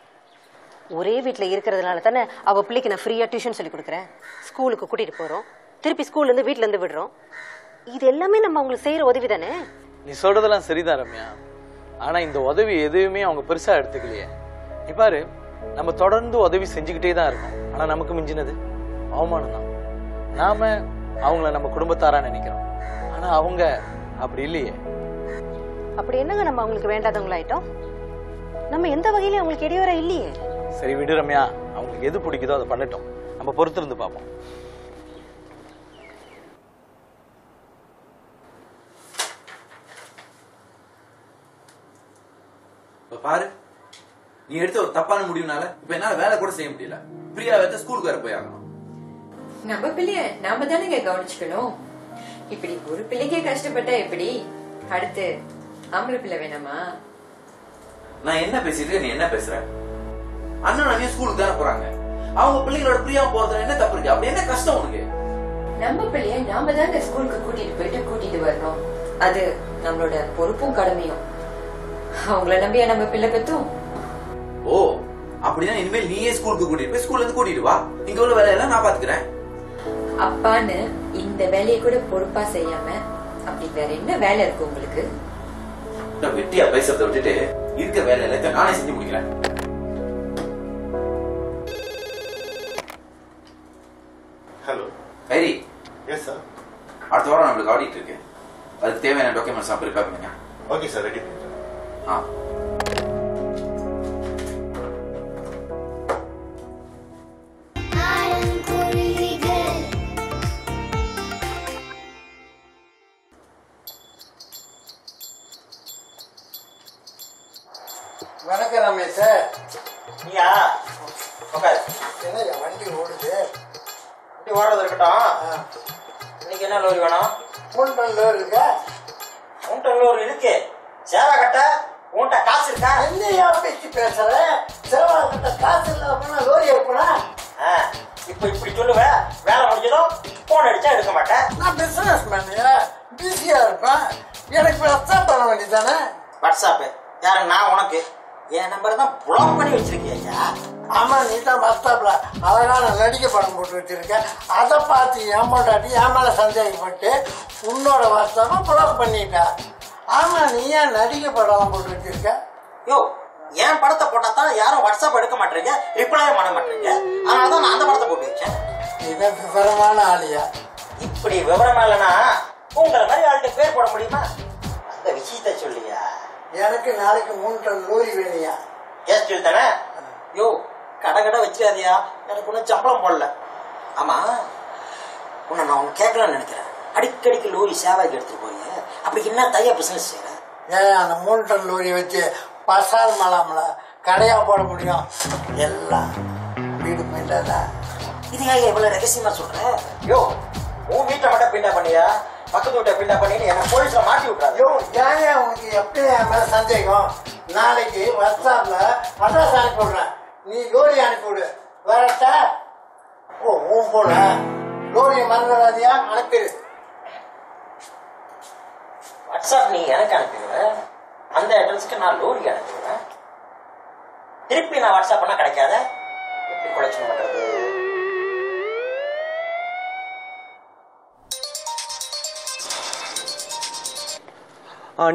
Speaker 4: ஒரே வீட்டுல இருக்கிறதுனால தானே அவ பிள்ளைக்கு நான் ஃப்ரீயா டியூஷன் சொல்லி கொடுக்குறேன். ஸ்கூலுக்கு கூட்டிட்டு போறோம், திருப்பி ஸ்கூல்ல இருந்து வீட்டுல இருந்து விடுறோம். இது எல்லாமே நம்ம அவங்களுக்கு செய்யற உதவி தானே.
Speaker 1: நீ சொல்றதெல்லாம் சரிதான் ரம்யா, ஆனா இந்த உதவி எதுவுமே அவங்க பெருசா எடுத்துக்கலையே. நீ பாரு, நம்ம தொடர்ந்து உதவி செஞ்சுக்கிட்டே தான் இருக்கோம், ஆனா நமக்கு மிஞ்சினது அவமானம் தான். நாம அவங்கள நம்ம குடும்பத்தாரா நினைக்கிறோம். ஆனா அவங்க அப்படி இல்லையே.
Speaker 4: அப்படி என்னங்க நம்ம அவங்களுக்கு வேண்டாதவங்களாயிட்டோம்? நம்ம எந்த வகையிலும் அவங்களுக்கு இடையூறா இல்லையே.
Speaker 1: சரி விடு ரம்யா, அவங்களுக்கு எது பிடிக்குதோ அதை பண்ணட்டும். நம்ம பொறுத்து இருந்து பார்ப்போம்.
Speaker 10: பாரு, நீ எடுத்த ஒரு தப்பான முடிவுனால இப்ப என்னால வேலை கூட செய்ய முடியல. பிரியா வந்து ஸ்கூலுக்கு வர போய் ஆகணும்.
Speaker 6: நம்ம பிள்ளைய நாம தானே கவனிச்சுக்கணும். இப்படி ஒரு பிள்ளைக்கே கஷ்டப்பட்டா எப்படி? அடுத்து ஆம்பளை பிள்ளை வேணாமா?
Speaker 10: நான் என்ன பேசிட்டு நீ என்ன பேசுற? அண்ணன் அண்ணியும் ஸ்கூலுக்கு தானே போறாங்க. அவங்க பிள்ளைங்களோட பிரியா போறதுல என்ன தப்பு இருக்கு? அப்படி என்ன கஷ்டம் உனக்கு?
Speaker 6: நம்ம பிள்ளைய நாம தானே ஸ்கூலுக்கு கூட்டிட்டு வரணும். அது நம்மளோட பொறுப்பும் கடமையும். அவங்கள நம்பியா நம்ம பிள்ளை பெத்தோம்?
Speaker 10: ஓ, அப்படின்னா இனிமேல் நீயே ஸ்கூலுக்கு கூட்டிட்டு போய் ஸ்கூல்ல இருந்து கூட்டிட்டு வா. இங்க உள்ள வேலையெல்லாம் நான் பாத்துக்கிறேன்.
Speaker 6: அப்பான்னு இந்த வேலையை கூட பொறுப்பா செய்யாம அப்படி வேற என்ன வேலை இருக்கு உங்களுக்கு?
Speaker 10: வெட்டியா பேசுறத விட்டுட்டு இருக்க வேலை எல்லாத்தையும் நானே செஞ்சு முடிக்கிறேன்.
Speaker 9: ஹலோ.
Speaker 10: ஹரி.
Speaker 9: Yes sir.
Speaker 10: அடுத்த வாரம் நம்மளுக்கு ஆடிட் இருக்கு. அதுக்கு தேவையான டாக்குமெண்ட்ஸ் நான் ப்ரிப்பேர் பண்ணுங்க.
Speaker 9: ஓகே சார், ரெடி பண்ணிட்டேன்.
Speaker 10: ஆ.
Speaker 11: வணக்கம் ரமேஷ்.
Speaker 7: நீயா உட்காரு.
Speaker 11: என்ன வண்டி ஓடுது?
Speaker 7: வண்டி ஓடுறது இருக்கட்டும். இன்னைக்கு என்ன லோரி வேணும்?
Speaker 11: 3 டன் லோரி இருக்கா?
Speaker 7: 3 டன் லோரி இருக்கு. சேவா கட்ட உன்கிட்ட காசு இருக்கா?
Speaker 11: என்னையா பேச்சு பேசுற? சேவா கட்ட காசு இல்லாம லோரி எடுப்பா?
Speaker 7: இப்ப இப்படி சொல்லுவேன். வேலை முடிஞ்சதும் போன் அடிச்சா எடுக்க மாட்டேன்.
Speaker 11: நான் பிசினஸ் மேனையா, பிஸியா இருப்பேன். எனக்கு வாட்ஸ்அப் பண்ண வேண்டியதானே?
Speaker 7: வாட்ஸ்அப் யாரு? நான் உனக்கு என் நம்பர் தான் பிளாக் பண்ணி வச்சிருக்கியா?
Speaker 11: ஆமா, நீ தான் வாட்ஸ்அப்ல அழகான நடிகை படம் போட்டு வச்சிருக்க. அதை பார்த்து ஏமாட்டாட்டி ஏமால சந்தேகப்பட்டு உன்னோட வாட்ஸ்அப்பை பிளாக் பண்ணிட்டா. ஆமா, நீ ஏன் நடிகை படம் போட்டு வச்சிருக்க?
Speaker 7: யோ, என் படத்தை போட்டா தான் யாரும் வாட்ஸ்அப் எடுக்க மாட்டீங்க, ரிப்ளை பண்ண மாட்டீங்க. அதனாலதான் நான் அந்த படத்தை போட்டு வச்சேன்.
Speaker 11: இதான் விவரமான ஆளியா?
Speaker 7: இப்படி விவரமா இல்லைன்னா உங்களை மாதிரி ஆள்கிட்ட பேர் போட முடியுமா? அந்த விஷயத்த சொல்லியா?
Speaker 11: எனக்கு நாளைக்கு 3 டன் லோரி வேணியா?
Speaker 7: ஏன் சொல்லித்தானே? யோ, கடை வச்சிடாதியா, எனக்கு ஒன்றும் சம்பளம் போடல. ஆமா, உன்னை நான் ஒன்று கேட்கலான்னு நினைக்கிறேன். அடிக்கடிக்கு லோரி சேவைக்கு எடுத்துட்டு போறீங்க, அப்படி என்ன தையா பிசினஸ் செய்யற?
Speaker 11: ஏன் அந்த 3 டன் லோரி வச்சு பசால் மலாமல கடையா போட முடியும்? எல்லாம் வீடு போயிட்டாதா?
Speaker 7: இது ஏன் இவ்வளவு ரகசியமா சொல்ற? யோ, உன் வீட்டை மட்டும் பிண்டா பண்ணியா, பக்கத்து வீட்டை பிண்டா பண்ணிட்டு என்ன போலீஸ்ல மாட்டி விட்டுறாரு.
Speaker 11: யோ, ஏன் உனக்கு எப்படி என் மேல சந்தேகம்? நாளைக்கு வாட்ஸ்அப்ல அட்ரஸ் அனுப்பி விடுறேன், நீ லோரி அனுப்பிவிடு. வரட்டா? ஓ, உன் போல லோரியை மறந்துடாதியா? அனுப்பிடு.
Speaker 7: வாட்ஸ்அப் நீ எனக்கு அனுப்பிடுவேன், அந்த அட்ரஸுக்கு நான் லோரி அனுப்பிடுவேன். திருப்பி நான் வாட்ஸ்அப் பண்ணா கிடைக்காத, எப்படி கொலைச்சு பண்றது?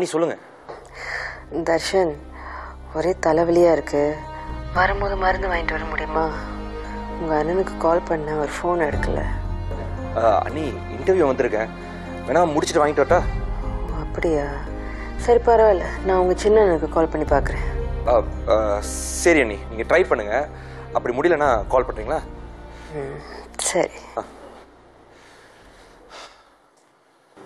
Speaker 2: நீ சொல்லுங்க.
Speaker 4: தர்ஷன், ஒரே தலைவலியா இருக்கு. வரும்போது மருந்து வாங்கிட்டு வர முடியுமா? உங்க அண்ணனுக்கு கால் பண்ண, ஒரு ஃபோன் எடுக்கல.
Speaker 2: அண்ணி, இன்டர்வியூ வந்திருக்கேன், வேணா முடிச்சுட்டு வாங்கிட்டு வரட்டா?
Speaker 4: அப்படியா? சரி, பரவாயில்ல, நான் உங்க சின்ன அண்ணனுக்கு கால் பண்ணி பார்க்குறேன்.
Speaker 2: சரி அண்ணி, நீங்க ட்ரை பண்ணுங்க. அப்படி முடியலன்னா கால் பண்ணுறீங்களா?
Speaker 4: சரி.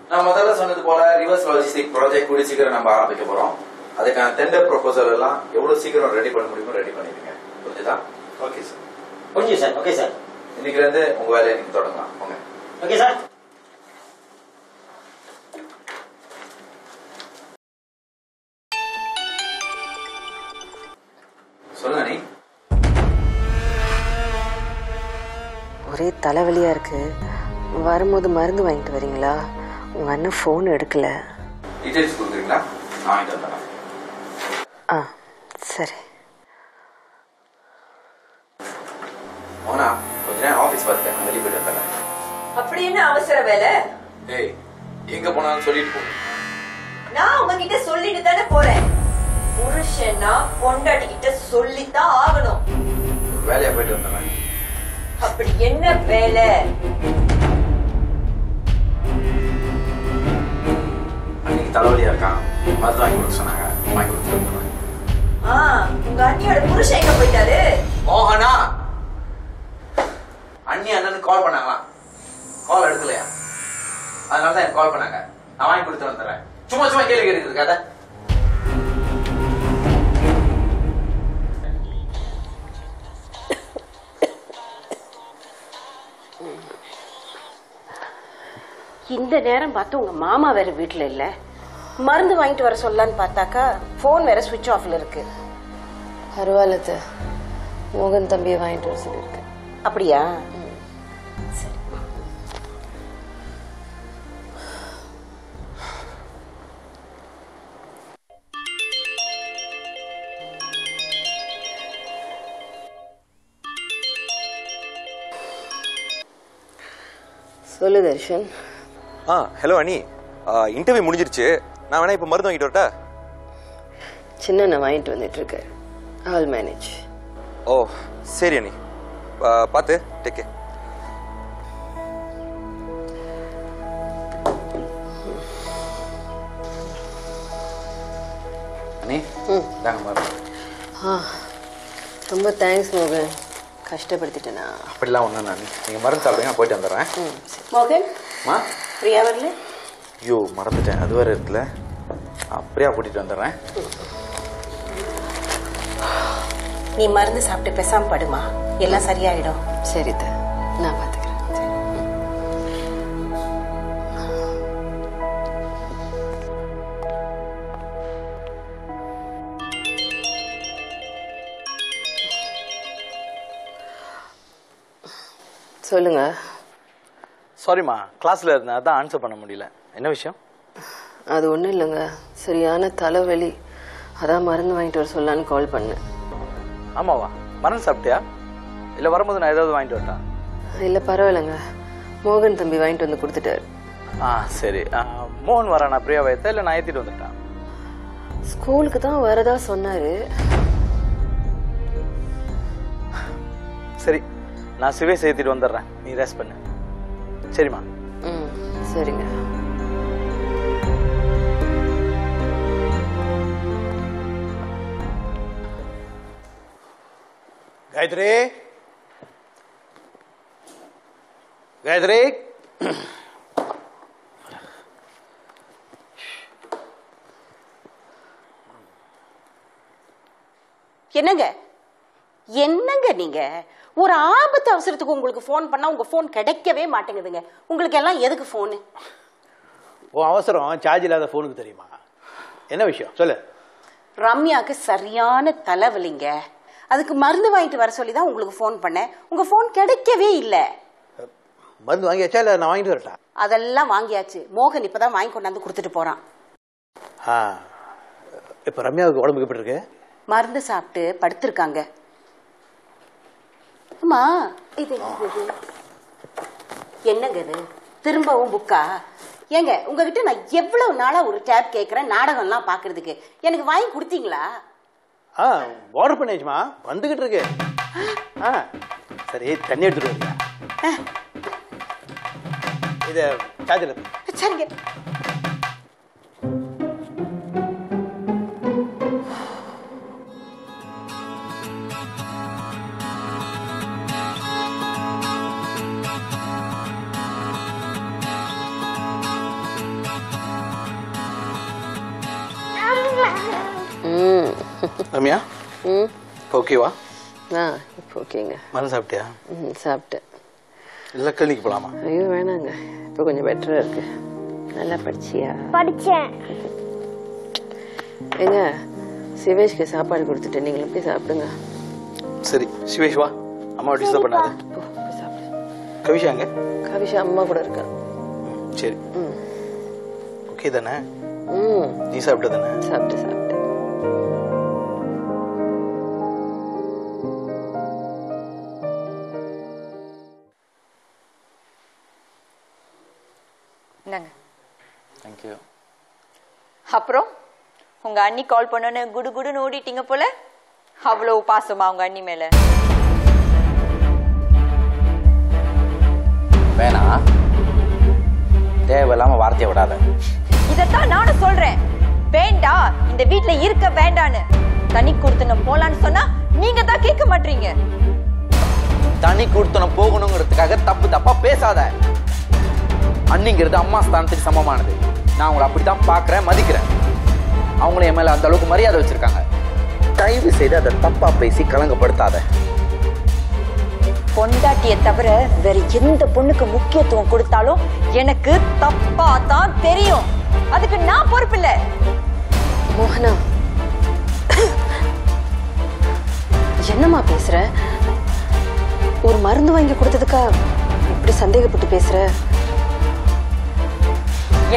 Speaker 10: நான் முதல்ல சொன்னது போல ரிவர்ஸ் லாஜிஸ்டிக் ப்ராஜெக்ட் கூடிய சீக்கிரம் நம்ம ஆரம்பிக்க போறோம். அதுக்கான டெண்டர் ப்ரொபோசல் எல்லாம் எவ்வளவு சீக்கிரம் ரெடி பண்ண முடியுமோ ரெடி பண்ணிடுங்க. புரிஞ்சுதா? Okay sir.
Speaker 7: புரிஞ்சு சார். Okay sir.
Speaker 10: இன்னைக்கு இருந்து உங்க வேலையை நீங்க தொடங்கலாம். ஓகே.
Speaker 7: Okay sir.
Speaker 10: சொல்லுங்க நீ.
Speaker 4: ஒரே தலைவலியா இருக்கு. வரும்போது மருந்து வாங்கிட்டு வரீங்களா? உங்க அண்ணன் ஃபோன் எடுக்கல.
Speaker 10: டீடைல்ஸ் கொடுக்குறீங்களா? நான் வாங்கிட்டு வந்துடுறேன்.
Speaker 4: சரி.
Speaker 10: மோனா, கொஞ்ச நேரம் ஆஃபீஸ் பார்த்தேன், வெளியே போயிட்டு வந்துடுறேன்.
Speaker 6: அப்படி என்ன அவசர வேலை?
Speaker 10: ஏய், எங்க போனாலும் சொல்லிட்டு போ.
Speaker 6: நான் உங்ககிட்ட சொல்லிட்டு தானே போறேன். புருஷனா பொண்டாட்டி கிட்ட சொல்லித்தான் ஆகணும்.
Speaker 10: வேலையா போயிட்டு வந்துடுறேன்.
Speaker 6: அப்படி என்ன வேலை?
Speaker 10: தலைவலியா இருக்கான், மருந்து வாங்கி கொடுக்க சொன்னாங்க, வாங்கி கொடுத்துருக்கேன்.
Speaker 6: உங்க அண்ணியோட புருஷன் எங்க போயிட்டாரு?
Speaker 10: மோகனா அண்ணி அண்ணனுக்கு கால் பண்ணாங்களா? கால் எடுக்கலையா? அதனாலதான் எனக்கு கால் பண்ணாங்க. நான் வாங்கி கொடுத்து வந்துடுறேன். சும்மா சும்மா கேள்வி கேட்குறது கதை.
Speaker 3: இந்த நேரம் பார்த்து உங்க மாமா வேற வீட்டுல இல்ல, மருந்து வாங்கிட்டு வர சொல்லலான்னு பார்த்தாக்கா போன் வேற சுவிட்ச் ஆஃப்ல இருக்கு.
Speaker 5: பரவாயில்ல, மோகன் தம்பியை வாங்கிட்டு வர சொல்லிருக்கு.
Speaker 3: அப்படியா?
Speaker 5: சொல்லு தர்ஷன்.
Speaker 2: ஹலோ அனி, இன்டர்வியூ முடிஞ்சிருச்சு. நான் வேணா இப்போ மருந்து வாங்கிட்டு வரட்டா?
Speaker 5: சின்ன நான் வாங்கிட்டு வந்துட்டு இருக்கேன். I will manage.
Speaker 2: ஓ சரி அனி, பார்த்து டேக் கேர்.
Speaker 10: அண்ணி தாங்க மருந்து.
Speaker 5: ரொம்ப தேங்க்ஸ் மோகன், கஷ்டப்படுத்திட்டேனா?
Speaker 10: அப்படிலாம் ஒன்றும் அண்ணி, நீங்கள் மருந்து சாப்பிடுங்க, நான் போயிட்டு வந்துடுறேன்.
Speaker 3: மோகன்,
Speaker 10: மா
Speaker 3: பிரியா வரல?
Speaker 10: ஐயோ மறந்துட்டேன், அது வேறு இருக்குல்ல. அப்படியா கூட்டிகிட்டு வந்துடுறேன்.
Speaker 3: நீ மருந்து சாப்பிட்டு பேசாம படுமா, எல்லாம் சரியாயிடும்.
Speaker 5: சரி நான் பார்த்துக்கிறேன். சொல்லுங்க.
Speaker 1: சாரிம்மா, கிளாஸ்ல இருந்தேன், அதான் ஆன்சர் பண்ண முடியல. என்ன விஷயம்?
Speaker 5: அது ஒன்றும் இல்லைங்க, சரியான தலைவலி, அதான் மருந்து வாங்கிட்டு வர சொல்லலான்னு கால் பண்ணேன்.
Speaker 1: ஆமாவா, மருந்து சாப்பிட்டியா? இல்லை வரும்போது நான் ஏதாவது வாங்கிட்டு வரட்டா?
Speaker 5: இல்லை பரவாயில்லைங்க, மோகன் தம்பி வாங்கிட்டு வந்து கொடுத்துட்டாரு.
Speaker 1: சரி. மோகன் வரானா பிரியாவை ஏற்ற, இல்லை நான் ஏற்றிட்டு வந்துட்டேன்?
Speaker 5: ஸ்கூலுக்கு தான் வரதா சொன்னாரு.
Speaker 1: சரி, நான் சிவேஷ் ஏற்றிட்டு வந்துடுறேன், நீ ரெஸ்ட் பண்ணு. சரிம்மா.
Speaker 5: சரிங்க.
Speaker 1: காயத்ரி, காயத்ரி,
Speaker 3: என்னங்க என்னங்க நீங்க ஒரு ஆபத்து அவசரத்துக்கு உங்களுக்கு போன் பண்ணா உங்க போன் கிடைக்கவே மாட்டேங்குதுங்க. உங்களுக்கு எல்லாம் எதுக்கு போனு?
Speaker 1: அவசரம் சார்ஜ் இல்லாத போனுக்கு தெரியுமா? என்ன விஷயம் சொல்லு.
Speaker 3: ரம்யாக்கு சரியான தலைவலிங்க, அதுக்கு மருந்து வாங்கிட்டு வர சொல்லி தான் உங்களுக்கு போன் பண்ணேன். உங்க போன் கிடைக்கவே இல்லை.
Speaker 1: மருந்து வாங்கியாச்சா இல்லை நான் வாங்கிட்டு வரட்டா?
Speaker 3: அதெல்லாம் வாங்கியாச்சு. மோகன் இப்பதான் வாங்கி கொண்டாந்து கொடுத்துட்டு போறான்.
Speaker 1: இப்ப ரம்யாவுக்கு உடம்புக்கு எப்படி இருக்கு?
Speaker 3: மருந்து சாப்பிட்டு படுத்திருக்காங்க. அம்மா இது என்னங்க இது? திரும்பவும் புக்கா? ஏங்க உங்ககிட்ட நான் எவ்வளவு நாளா ஒரு டேப் கேட்கறேன் நாடகம் எல்லாம் பாக்குறதுக்கு, எனக்கு வாங்கி கொடுத்தீங்களா?
Speaker 1: ஆர்டர் பண்ணியாச்சுமா, வந்துகிட்டு இருக்கு. சரி தண்ணி எடுத்துட்டு வரீங்க, இத சார்ஜில்.
Speaker 3: சரிங்க.
Speaker 1: ரம்யா ஓகேவா?
Speaker 5: இப்போ ஓகேங்க.
Speaker 1: மருந்து சாப்பிட்டியா?
Speaker 5: சாப்பிட்டேன்.
Speaker 1: இல்லை கிளினிக் போகலாமா?
Speaker 5: ஐயோ வேணாங்க, இப்போ கொஞ்சம் பெட்டரா இருக்கு. நல்லா படிச்சியா?
Speaker 8: படிச்சேன்.
Speaker 5: ஏங்க சிவேஷ்க்கு சாப்பாடு கொடுத்துட்டு நீங்களும் போய் சாப்பிடுங்க.
Speaker 1: சரி சிவேஷ் வா, அம்மா டிஸ்டர்ப் பண்ணாத. கவிஷா எங்க?
Speaker 5: கவிஷா அம்மா கூட இருக்கா.
Speaker 1: சரி ஓகே தானே? நீ சாப்பிட்ட தானே?
Speaker 5: சாப்பிட்டு
Speaker 6: தேங்க்யூ. அப்புறம் உங்க அண்ணி கால் பண்ணோன்னு குடு குடுன்னு ஓடிட்டீங்க போல. அவ்வளவு பாசமா உங்க அண்ணி மேல?
Speaker 10: வேணா, தேவையில்லாம வார்த்தையை விடாத.
Speaker 6: இதத்தான் நானும் சொல்றேன். வேண்டாம், இந்த வீட்ல இருக்க வேண்டான்னு. தனி கொடுத்தனம் போலான்னு சொன்னா நீங்க தான் கேட்க மாட்டீங்க.
Speaker 10: தனி கொடுத்தனம் போகணுங்கிறதுக்காக தப்பு தப்பா பேசாத. அண்ணிங்கிறது அம்மா ஸ்தானத்துக்கு சமமானது. நான் அவங்களை அப்படித்தான் பாக்குறேன், மதிக்கிறேன். அவங்களும் என் மேல அந்த அளவுக்கு மரியாதை வச்சிருக்காங்க. தயவு செய்து அதை தப்பா பேசி கலங்கப்படுத்தாத.
Speaker 6: பொண்டாட்டிய தவிர வேற எந்த பொண்ணுக்கு முக்கியத்துவம் கொடுத்தாலும் எனக்கு தப்பா தான் தெரியும். அதுக்கு நான் பொறுப்பில்ல.
Speaker 5: மோகனா, என்னம்மா பேசுற? ஒரு மருந்து வாங்கி கொடுத்ததுக்கா இப்படி சந்தேகப்பட்டு பேசுற?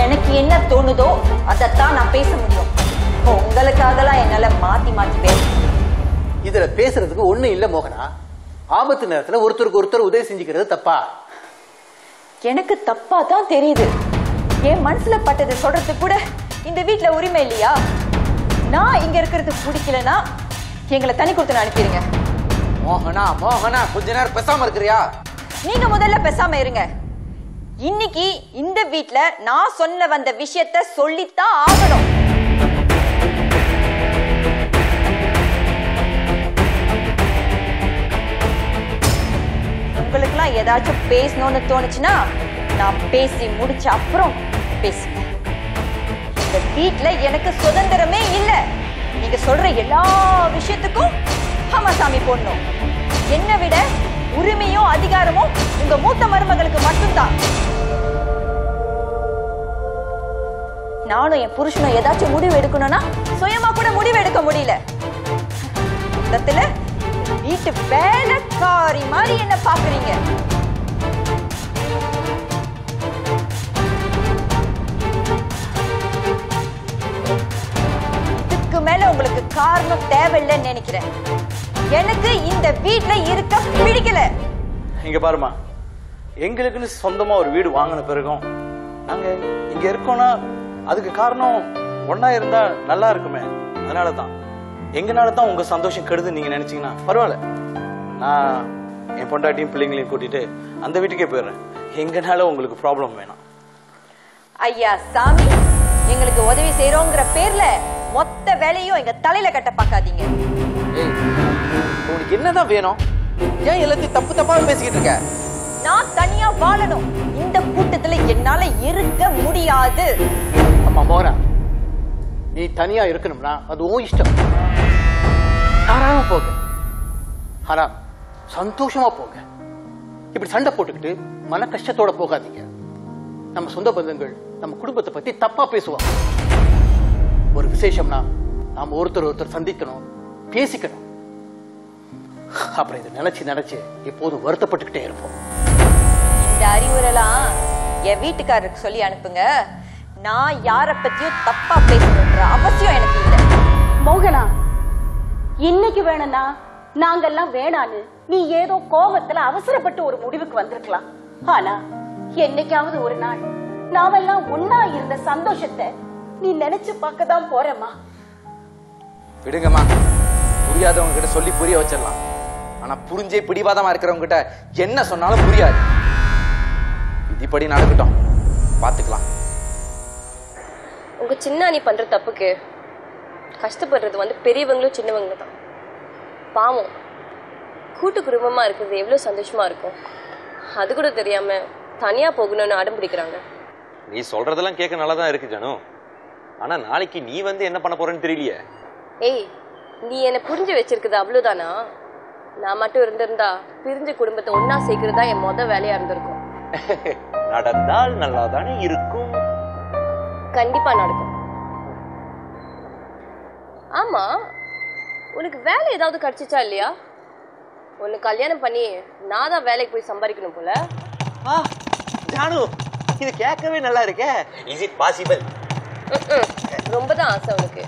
Speaker 6: எனக்கு என்ன தோணுதோ அதைத்தான் நான் பேச முடியும். உங்களுக்காகலாம் என்னால மாத்தி மாத்தி பேச.
Speaker 1: இதுல பேசுறதுக்கு ஒண்ணும் இல்ல மோகனா. ஆபத்து நேரத்துல ஒருத்தருக்கு ஒருத்தர் உதவி செஞ்சுக்கிறது தப்பா?
Speaker 6: எனக்கு தப்பா தான் தெரியுது. என் மனசுல பட்டது சொல்றதுக்கு கூட இந்த வீட்டுல உரிமை இல்லையா? நான் இங்க இருக்கிறது பிடிக்கலன்னா எங்களை தனி கொடுத்து அனுப்பிடுங்க.
Speaker 10: மோகனா மோகனா, கொஞ்ச நேரம் பேசாம இருக்கிறியா?
Speaker 6: நீங்க முதல்ல பேசாம இருங்க. இன்னைக்கு இந்த வீட்டுல நான் சொன்ன வந்த விஷயத்த சொல்லித்தான் ஆகணும். உங்களுக்குலாம் ஏதாச்சும் பேசணும்னு தோணுச்சுன்னா நான் பேசி முடிச்ச அப்புறம் பேசுங்க. இந்த வீட்டுல எனக்கு சுதந்திரமே இல்ல. நீங்க சொல்ற எல்லா விஷயத்துக்கும் ஆமாசாமி போடணும். என்னை விட உரிமையும் அதிகாரமும் உங்க மூத்த மருமகளுக்கு மட்டும்தான். நானும் என் புருஷனும் ஏதாச்சும் முடிவு எடுக்கணும்னா சுயமா கூட முடிவு எடுக்க முடியல. மொத்தத்துல வீட்டு வேலைக்காரி மாதிரி என்ன பாக்குறீங்க? இதுக்கு மேல உங்களுக்கு காரணம் தேவையில்லைன்னு நினைக்கிறேன். எனக்கு இந்த வீட்டுல இருக்க பிடிக்கல.
Speaker 12: இங்க பாருமா, எங்களுக்குன்னு சொந்தமா ஒரு வீடு வாங்கின பிறகும் நாங்க இங்க இருக்கோம்னா அதுக்கு காரணம் ஒன்னா இருந்தா நல்லா இருக்குமே. அதனாலதான் எங்கனாலதான் உங்க சந்தோஷம் கெடுது நீங்க நினைச்சீங்கன்னா பரவாயில்ல. நான் என் பொண்டாட்டியும் பிள்ளைங்களையும் கூட்டிட்டு அந்த வீட்டுக்கே போயிடுறேன். எங்கனால உங்களுக்கு ப்ராப்ளம் வேணாம்.
Speaker 6: ஐயா சாமி, எங்களுக்கு உதவி செய்யறோங்கிற பேர்ல மொத்த வேலையும் எங்க தலையில கட்ட பாக்காதீங்க.
Speaker 10: உனக்கு என்னதான் வேணும்? ஏன் எல்லாத்தையும் தப்பு தப்பா பேசிக்கிட்டு இருக்க?
Speaker 6: நான் தனியா வாழணும். இந்த கூட்டத்துல என்னால இருக்க முடியாது.
Speaker 1: அம்மா மோகனா, நீ தனியா இருக்கணும்னா அது உன் இஷ்டம். தாராளமா போக, ஆனா சந்தோஷமா போக. இப்படி சண்டை போட்டுக்கிட்டு மன கஷ்டத்தோட போகாதீங்க. நம்ம சொந்த பந்தங்கள் நம்ம குடும்பத்தை பத்தி தப்பா பேசுவாங்க. ஒரு விசேஷம்னா நாம ஒருத்தர் சந்திக்கணும், பேசிக்கணும். அப்புறம் இதை நினைச்சு எப்போதும் வருத்தப்பட்டுக்கிட்டே இருப்போம்.
Speaker 6: இந்த அறிவுரைலாம் என் வீட்டுக்காரருக்கு சொல்லி அனுப்புங்க. நான் யார பத்தியும் தப்பா பேசணுன்ற அவசியம் எனக்கு இல்லை.
Speaker 3: மோகனா, இன்னைக்கு வேணும்னா நாங்கெல்லாம் வேணான்னு நீ ஏதோ கோபத்துல அவசரப்பட்டு ஒரு முடிவுக்கு வந்திருக்கலாம். ஆனா என்னைக்காவது ஒரு நாள் நாமெல்லாம் ஒன்னா இருந்த சந்தோஷத்தை நீ நினைச்சு பார்க்கதான் போறமா.
Speaker 10: விடுங்கம்மா, புரியாதவங்க கிட்ட சொல்லி புரிய வச்சிடலாம். ஆனா புரிஞ்சே பிடிவாதமா இருக்கிறவங்க கிட்ட என்ன சொன்னாலும் புரியாது. விதிப்படி நடக்கட்டும், பாத்துக்கலாம்.
Speaker 5: உங்க சின்ன அண்ணி பண்ற தப்புக்கு கஷ்டப்படுறது பெரியவங்களும் சின்னவங்களும் தான். பாவம், கூட்டு குடும்பமா இருக்கிறது எவ்வளவு சந்தோஷமா இருக்கும். அது கூட தெரியாம தனியா போகணும்னு அடம் பிடிக்கிறாங்க.
Speaker 2: நீ சொல்றதெல்லாம் கேட்க நல்லா தான் இருக்கு ஜானு. ஆனா நாளைக்கு நீ என்ன பண்ண போறேன்னு தெரியலையே.
Speaker 5: ஏய், நீ என்ன புரிஞ்சு வச்சிருக்குது அவ்வளவுதானா? நான் மட்டும் இருந்திருந்தா பிரிஞ்ச குடும்பத்தை ஒன்னா சேர்க்கறதா என் வேலையா இருந்திருக்கும்.
Speaker 2: நடந்தால் நல்லா தானே இருக்கும்.
Speaker 5: கண்டிப்பா நடக்கும். ஆமா, உனக்கு வேலை ஏதாவது கிடைச்சிச்சா இல்லையா? உனக்கு கல்யாணம் பண்ணி நான் தான் வேலைக்கு போய் சம்பாதிக்கணும் போல.
Speaker 2: ஜானு, இது கேட்கவே நல்லா இருக்கே. Is it possible?
Speaker 5: ரொம்ப தான் ஆசை உனக்கு.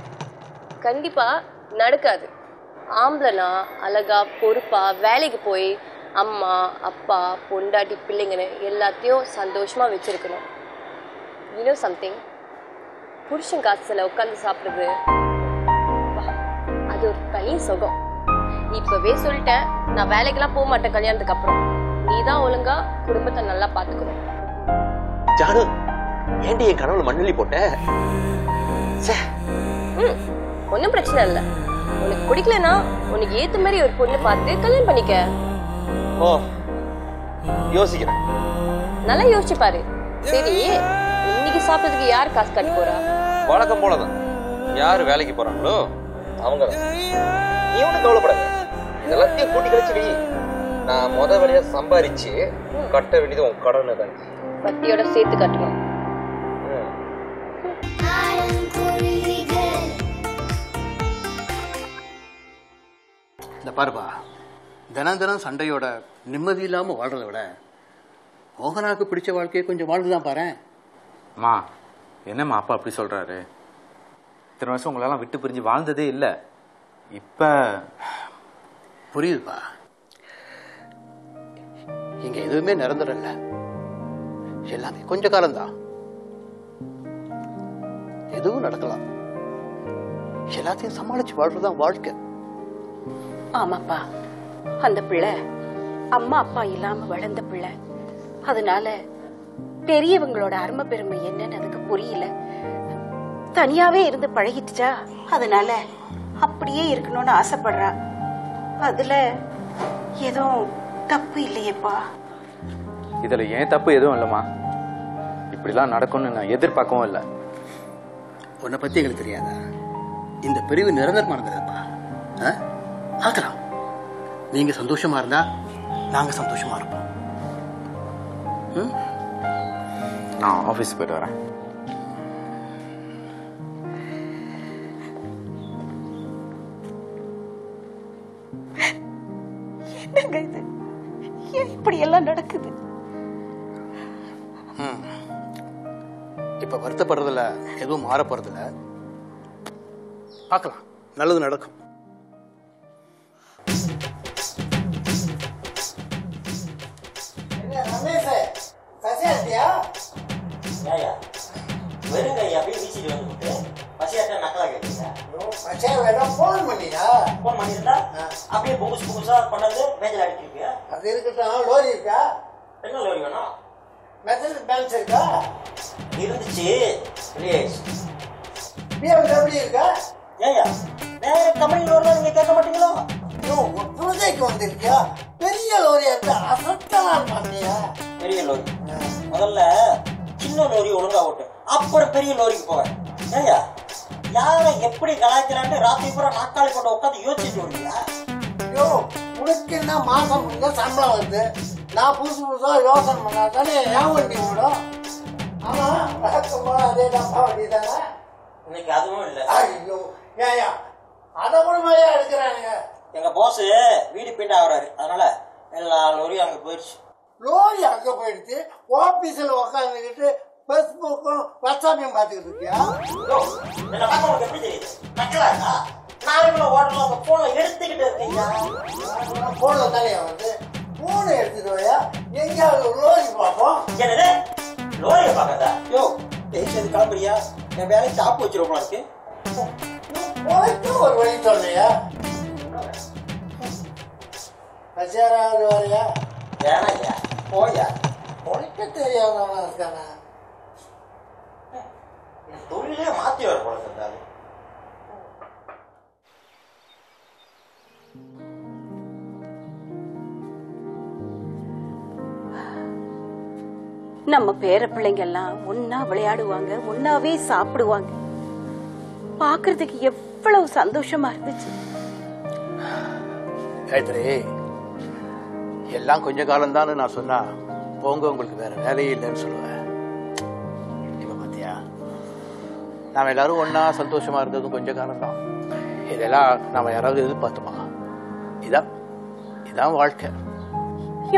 Speaker 5: கண்டிப்பா நடக்காது. ஆம்பளைனா அழகா பொறுப்பா வேலைக்கு போய் அம்மா அப்பா பொண்டாட்டி பிள்ளைங்கன்னு எல்லாத்தையும் சந்தோஷமா வச்சிருக்கணும். யூ நோ சம்திங், புருஷன் காசுல உட்காந்து சாப்பிடுறது அது ஒரு தனி சுகம். இப்பவே சொல்லிட்டேன், நான் வேலைக்கெல்லாம் போக மாட்டேன் கல்யாணத்துக்கு அப்புறம். நீ தான் ஒழுங்கா குடும்பத்தை நல்லா பாத்துக்கணும்.
Speaker 2: ஜானு,
Speaker 1: ஏன்டி என் கனவுல மண்ணெல்லி போட்ட?
Speaker 5: ஒன்றும் பிரச்சனை இல்லை. உனக்கு பிடிக்கலன்னா உனக்கு ஏத்த மாதிரி ஒரு பொண்ணு பார்த்து கல்யாணம் பண்ணிக்க.
Speaker 2: ஓ, யோசிக்கிறேன்.
Speaker 5: நல்லா யோசிச்சு பாரு. சரி, இன்னைக்கு சாப்பிட்டதுக்கு யார் காசு கட்டி போறா?
Speaker 2: வழக்கம் போலதான். யாரு வேலைக்கு போறாங்களோ அவங்க தான். நீ ஒன்றும் கவலைப்படாத, எல்லாத்தையும் கூட்டி கழிச்சு வை. நான் வழியா சம்பாரிச்சு கட்ட வேண்டியது உன் கடனை தான்.
Speaker 5: பத்தியோட சேர்த்து கட்டணும்.
Speaker 1: இந்த பாருப்பா, தினம் தினம் சண்டையோட நிம்மதி இல்லாம வாழ்றதை விட மோகனாவுக்கு பிடிச்ச வாழ்க்கையை கொஞ்சம் வாழ்ந்துதான் பாரு.
Speaker 10: அம்மா, என்னம்மா அப்பா அப்படி சொல்றாரு? இத்தனை வருஷம் உங்களெல்லாம் விட்டு பிரிஞ்சு வாழ்ந்ததே இல்லை. இப்ப
Speaker 1: புரியுதுப்பா, இங்க எதுவுமே நிரந்தரம் இல்ல. எல்லாமே கொஞ்ச காலம்தான். எதுவும் நடக்கலாம். எல்லாத்தையும் சமாளிச்சு வாழ்றதுதான் வாழ்க்கை.
Speaker 3: ஆமாப்பா, அந்த பிள்ளை அம்மா அப்பா இல்லாம வளர்ந்த பிள்ளை. அதனால பெரியவங்களோட அருமை பெருமை என்னன்னு அதுக்கு புரியல. தனியாவே இருந்து பழகிட்டுச்சா, அதனால அப்படியே இருக்கணும்னு ஆசைப்படுறா. அதுல எதுவும் தப்பு இல்லையேப்பா.
Speaker 10: இதுல ஏன் தப்பு எதுவும் இல்லைம்மா. இப்படிலாம் நடக்கும்னு நான் எதிர்பார்க்கவும் இல்லை.
Speaker 1: உன்னை பத்தி எங்களுக்கு தெரியாதா? இந்த பிரிவு நிரந்தரமானதுப்பா. பார்க்கலாம். நீங்க சந்தோஷமா இருந்தா நாங்க சந்தோஷமா இருப்போம்.
Speaker 10: நான் ஆபீஸ் போயிட்டு வரேன்.
Speaker 3: என்னங்க இது? ஏன் இப்படி எல்லாம் நடக்குது?
Speaker 1: இப்ப வருத்தப்படுறதுல எதுவும் மாற போறதில்ல. பார்க்கலாம், நல்லது நடக்கும்.
Speaker 7: அப்படியே புகுசு புகுசா பண்ணது மேஜர் அடிச்சிருக்கியா?
Speaker 11: அது இருக்கட்டும். லோரி இருக்கா?
Speaker 7: என்ன லோரி வேணும்?
Speaker 11: மெசேஜ் பேலன்ஸ் இருக்கா?
Speaker 7: இருந்துச்சு.
Speaker 11: BMW இருக்கா?
Speaker 7: ஏயா வேற கம்பெனி லோரிலாம் நீங்க கேட்க மாட்டீங்களோ?
Speaker 11: புதுதைக்கு வந்திருக்கியா? பெரிய லோரியா இருக்கா? அசத்தலாம் பண்ணியா?
Speaker 7: பெரிய லோரி முதல்ல சின்ன லோரி ஒழுங்கா ஓட்டு, அப்புறம் பெரிய லோரிக்கு போவேன். ஏயா யாரை எப்படி கலாய்க்கலான்னு ராத்திரி பூரா நாக்காளி போட்டு உட்காந்து யோசிச்சுட்டு வருவீங்களா?
Speaker 11: ஐயோ, உனக்கு என்ன மாசம் முழுக்க சம்பளம் வருது? நான் புதுசு புதுசா யோசனை பண்ணா தானே ஏன் வண்டி விடும்? ஆமா, வழக்கம் போல அதே டப்பா வண்டி தானே.
Speaker 7: இன்னைக்கு அதுவும் இல்லை.
Speaker 11: ஐயோ, ஏயா அதை கூட மாதிரியா எடுக்கிறானுங்க.
Speaker 7: எங்க பாஸ் வீடு பெயிண்ட் ஆகுறாரு, அதனால எல்லா லோரியும் அங்க போயிடுச்சு.
Speaker 11: லோரி அங்க போயிடுச்சு. ஆபீஸ்ல உட்காந்துக்கிட்டு பேஸ்புக்கும் வாட்ஸ்அப்பையும் பாத்துக்கிட்டு இருக்கியா?
Speaker 7: என்ன பார்க்க உங்களுக்கு எப்படி தெரியுது? நக்கலாக்கா? நார்மலா ஓட்டலாம் அந்த போன்ல எடுத்துக்கிட்டு இருக்கீங்க.
Speaker 11: போன்ல தானே வந்து போனை எடுத்துட்டு வையா, எங்கேயாவது லோரி பார்ப்போம்.
Speaker 7: என்னது லோரியை பார்க்கறதா? யோ பேசுறது கிளம்புறியா? என் வேலைக்கு சாப்பு வச்சிருப்போம் இருக்கு.
Speaker 11: உனக்கு ஒரு வழி சொன்னையா? பசியாராவது வரையா?
Speaker 7: வேணாயா போயா.
Speaker 11: உனக்கு தெரியாதவனா இருக்கானா?
Speaker 7: தொழிலே மாத்தி வர போல இருந்தாரு.
Speaker 3: நம்ம பேர பிள்ளைங்க எல்லாம் ஒன்னா விளையாடுவாங்க, ஒன்னாவே சாப்பிடுவாங்க. பாக்குறதுக்கு எவ்வளவு சந்தோஷமா இருந்துச்சு.
Speaker 1: காயத்ரி, எல்லாம் கொஞ்ச காலம் தான் நான் சொன்னா போங்க, உங்களுக்கு வேற வேலையே இல்லைன்னு சொல்லுவேன். இப்ப பாத்தியா, நாம எல்லாரும் ஒன்னா சந்தோஷமா இருந்ததும் கொஞ்ச காலம் தான். இதெல்லாம் நாம யாராவது எதிர்பார்த்தோமா? இதான் வாழ்க்கை.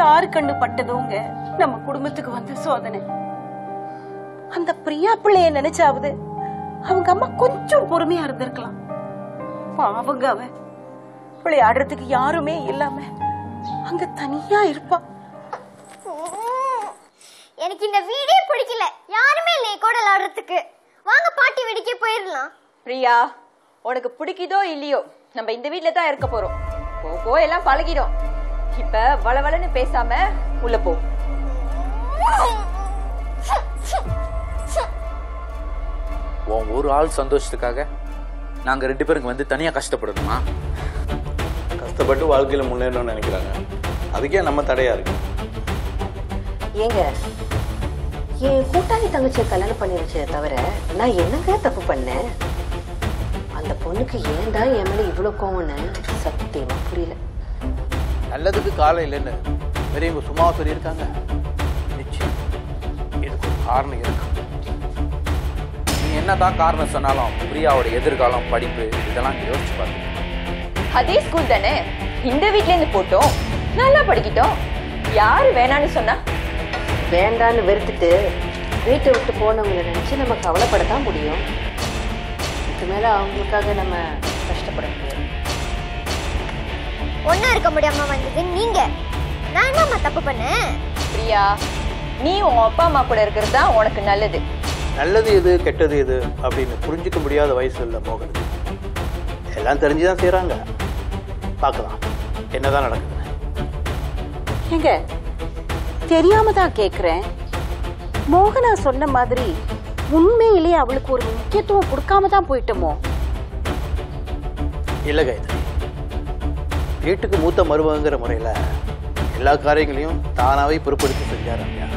Speaker 3: யாரு கண்ணு பட்டதோங்க நம்ம குடும்பத்துக்கு வந்த சோதனை. அந்த பிரியா பிள்ளைய நினைச்சாவது அவங்க அம்மா கொஞ்சம் பொறுமையா இருந்திருக்கலாம். பாவங்க அவ விளையாடுறதுக்கு யாருமே இல்லாம அங்க தனியா இருப்பா.
Speaker 8: எனக்கு இந்த வீடே பிடிக்கல. யாருமே இல்லை கூட விளையாடுறதுக்கு. வாங்க பாட்டி வெடிக்க போயிடலாம்.
Speaker 6: பிரியா, உனக்கு பிடிக்குதோ இல்லையோ நம்ம இந்த வீட்ல தான் இருக்க போறோம். போ எல்லாம் பழகிடும். இப்ப வளவளன்னு பேசாம உள்ள போ.
Speaker 10: ஒரு ஆள் சந்தோஷத்துக்காக நாங்க 2 பேருக்கு வந்து தனியா கஷ்டப்படணுமா?
Speaker 12: கஷ்டப்பட்டு வாழ்க்கையில முன்னேறணும்னு நினைக்கிறாங்க, அதுக்கே நம்ம தடையா இருக்கு.
Speaker 4: ஏங்க என் கூட்டாளி தங்கச்சியை கல்யாணம் பண்ணி வச்சதை தவிர நான் என்னங்க தப்பு பண்ணேன்? அந்த பொண்ணுக்கு ஏன்டா என் மேல இவ்வளவு கோவம்னு சத்தியமா புரியல.
Speaker 1: நல்லதுக்கு காலம் இல்லைன்னு பெரியவங்க சும்மா சொல்லியிருக்காங்க. நிச்சயம் இதுக்கு ஒரு காரணம் இருக்கு.
Speaker 10: நீ என்னதான் காரணம் சொன்னாலும் பிரியாவோட எதிர்காலம், படிப்பு இதெல்லாம் யோசிச்சு பாருங்க.
Speaker 6: அதே ஸ்கூல் தானே, இந்த வீட்ல இருந்து போட்டோம், நல்லா படிக்கிட்டோம். யாரு வேணான்னு சொன்னா?
Speaker 4: வேண்டான்னு வெறுத்துட்டு வீட்டை விட்டு போனவங்களை நினைச்சு நம்ம கவலைப்படத்தான் முடியும். இதுக்கு மேல அவங்களுக்காக நம்ம கஷ்டப்பட முடியாது.
Speaker 8: ஒன்னா இருக்க முடியாம வந்தது நீங்க. நான் என்னம்மா தப்பு பண்ணேன்?
Speaker 6: பிரியா, நீ உன் அப்பா அம்மா கூட இருக்கிறது தான் உனக்கு நல்லது.
Speaker 1: நல்லது எது கெட்டது எது அப்படின்னு புரிஞ்சுக்க முடியாத வயசு இல்லை மோகனுக்கு. எல்லாம் தெரிஞ்சுதான் செய்யறாங்க. பார்க்கலாம் என்னதான் நடக்குது.
Speaker 3: ஏங்க தெரியாம தான் கேக்குறேன். மோகனா சொன்ன மாதிரி உண்மையிலேயே அவளுக்கு ஒரு முக்கியத்துவம் கொடுக்காம தான் போயிட்டோமோ?
Speaker 1: இல்லை கைது, வீட்டுக்கு மூத்த மருமகங்கிற முறையில் எல்லா காரியங்களையும் தானாவே பொறுப்பெடுத்து செஞ்சார் ரம்யா.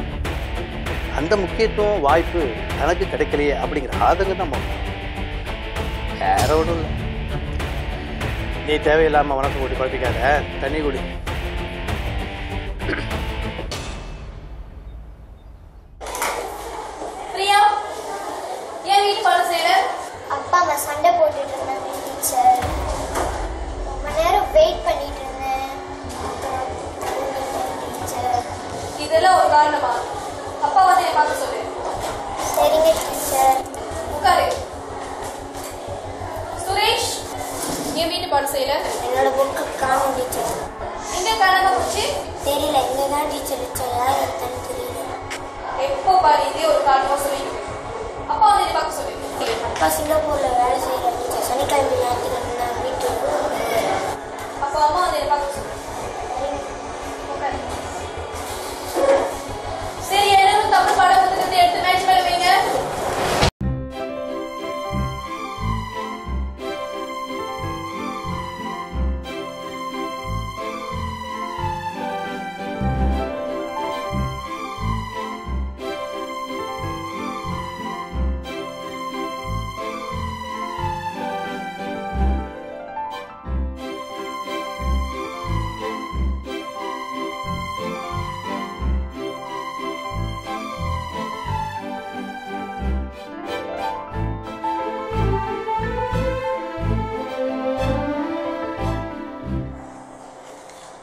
Speaker 1: அந்த முக்கியத்துவம் வாய்ப்பு தனக்கு கிடைக்கலையே அப்படிங்கிற ஆதங்கம் தான் மோகன். வேற ஒன்றும் இல்லை. நீ தேவையில்லாமல் வணக்கம் கூட்டி பழப்பிக்காத, தண்ணி குடி.
Speaker 5: பிரியா, ஏன் வீட்டு பாடம் செய்யல?
Speaker 8: அப்பா அம்மா சண்டை போட்டுட்டு இருந்தாங்க டீச்சர். ரொம்ப நேரம் வெயிட் பண்ணிட்டு இருந்தேன். டீச்சர்,
Speaker 5: இதெல்லாம் ஒரு காரணமா? அப்பா வந்து என்னை பார்க்க சொல்லு.
Speaker 8: சரிங்க டீச்சர்.
Speaker 5: உட்காரு. சுரேஷ், ஏன் வீட்டு பாடம் செய்யல?
Speaker 8: என்னோட புக்கு காணும் டீச்சர்.
Speaker 5: எங்க காணாம போச்சு?
Speaker 8: தெரியல, இங்க தான் டீச்சர் வச்சா. யார் எடுத்தான்னு தெரியல.
Speaker 5: எப்போ பாரு இதே ஒரு காரணமா சொல்லிட்டு அப்பா வந்து என்னை பார்க்க சொல்லு.
Speaker 8: அப்பா சிங்கப்பூர்ல வேலை செய்யற டீச்சர். சனிக்கிழமை ஞாயிற்றுக்கிழமை நான் வீட்டுக்கு
Speaker 5: அப்பா அம்மா வந்து என்னை பார்க்க சொல்லு. உட்காரு. சரி, எல்லாரும் தமிழ் பாட புத்தகத்தை எடுத்து மேட்ச் மேல வைங்க.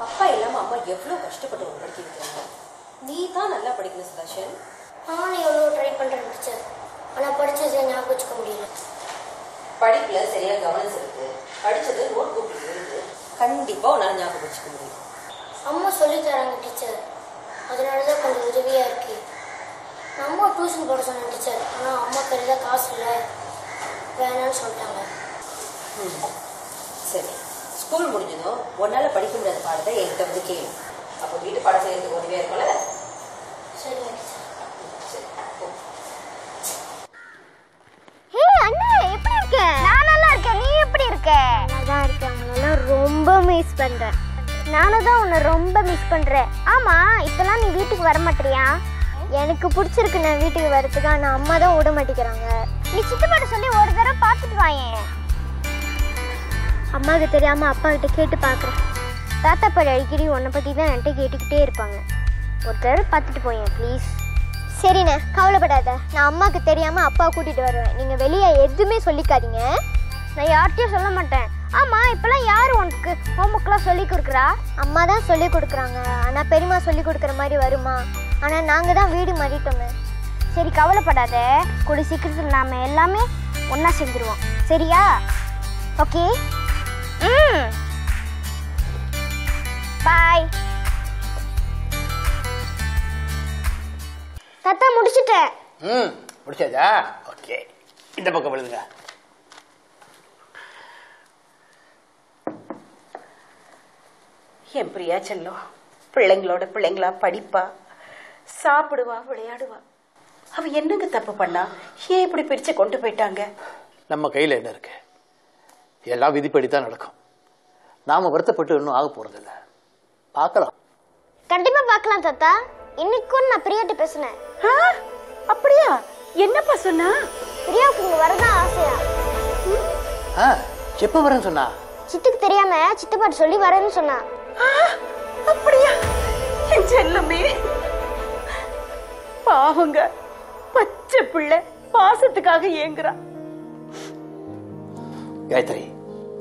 Speaker 4: அப்பா இல்லாம அம்மா எவ்வளவு கஷ்டப்பட்டு உன்னை படிக்க வைக்கிறாங்க. நீ தான் நல்லா படிக்கணும் சுதர்ஷன்.
Speaker 8: நானும் எவ்வளோ ட்ரை பண்ணுறேன் டீச்சர். ஆனால் படித்ததை ஞாபகம் வச்சுக்க முடியல.
Speaker 4: படிப்புல சரியா கவனம் செலுத்து. படிச்சது நோட் புக் இருக்கு, கண்டிப்பா உன்னால ஞாபகம் வச்சுக்க முடியும்.
Speaker 8: அம்மா சொல்லித் தராங்க டீச்சர். அதனால தான் கொஞ்சம் உதவியாக இருக்கு. நான் அம்மா டியூஷன் போட சொன்னேன் டீச்சர். ஆனால் அம்மா கையில் காசு இல்லை, வேணான்னு சொல்லிட்டாங்க.
Speaker 4: சரி, ஸ்கூல் முடிஞ்சதும் உன்னால படிக்க முடியாத பாடத்தை என்கிட்ட வந்து கேளு. அப்போ வீட்டு பாடம் செய்யறதுக்கு உதவியா இருக்கும்ல.
Speaker 8: சரிங்க டீச்சர்.
Speaker 4: சரி, போ.
Speaker 8: ஹே அண்ணா, எப்படி இருக்க? நான் நல்லா இருக்கேன். நீ எப்படி இருக்க? நல்லா இருக்கேன். உன்னெல்லாம் ரொம்ப மிஸ் பண்றேன். நானும் தான் உன்னை ரொம்ப மிஸ் பண்றேன். ஆமா, இப்பெல்லாம் நீ வீட்டுக்கு வர மாட்டியா? எனக்கு பிடிச்சிருக்கு நான் வீட்டுக்கு வரதுக்கு. ஆனால் அம்மா தான் விட மாட்டேங்கிறாங்க. நீ சித்தப்பாட்ட சொல்லி ஒரு தடவை பார்த்துட்டு வாயேன். அம்மாவுக்கு தெரியாம அப்பா கிட்ட கேட்டு பார்க்குறேன். தாத்தா பாரு அடிக்கடி உன்னை பற்றி தான் என்கிட்ட கேட்டுக்கிட்டே இருப்பாங்க. ஒரு தடவை பார்த்துட்டு போயேன் ப்ளீஸ். சரிண்ணே, கவலைப்படாத. நான் அம்மாவுக்கு தெரியாமல் அப்பா கூட்டிகிட்டு வருவேன். நீங்கள் வெளியே எதுவுமே சொல்லிக்காதீங்க. நான் யார்கிட்டையும் சொல்ல மாட்டேன். ஆமாம், இப்போல்லாம் யார் உனக்கு ஹோம்ஒர்க்லாம் சொல்லி கொடுக்குறா? அம்மா தான் சொல்லி கொடுக்குறாங்க. ஆனால் பெரியம்மா சொல்லி கொடுக்குற மாதிரி வருமா? ஆனால் நாங்கள் தான் வீடு மாறிட்டோமே. சரி, கவலைப்படாத. கூடிய சீக்கிரத்தில் நாம் எல்லாமே ஒன்றா செஞ்சுருவோம். சரியா? ஓகே. பாய். தாத்தா முடிச்சிட்டேன்.
Speaker 1: முடிச்சாச்சா? ஓகே, இந்த பக்கம் விழுதுங்க.
Speaker 3: என் பிரியா செல்லம் பிள்ளைங்களோட பிள்ளைங்களா படிப்பா, சாப்பிடுவா, விளையாடுவா. அவ என்னங்க தப்பு பண்ணா? ஏன் இப்படி பிரிச்சு கொண்டு போயிட்டாங்க?
Speaker 1: நம்ம கையில் என்ன இருக்கு? எல்லாம் விதிப்படித்தான் நடக்கும். நாம வருத்தப்பட்டு இன்னும் ஆக போறதில்ல. பார்க்கலாம்.
Speaker 8: கண்டிப்பா பார்க்கலாம் தாத்தா. இன்னைக்கு கூட நான் பிரியாட்ட பேசினேன்.
Speaker 3: அப்படியா? என்னப்பா சொன்னா?
Speaker 8: பிரியாவுக்கு இங்க வரதான் ஆசையா.
Speaker 1: எப்ப வரேன்னு சொன்னா?
Speaker 8: சித்துக்கு தெரியாம சித்தப்பாட்டு சொல்லி வரேன்னு சொன்னா.
Speaker 3: அப்படியா? என் செல்லமே பாவங்க, பச்சை பிள்ளை பாசத்துக்காக ஏங்குறா.
Speaker 1: காயத்ரி,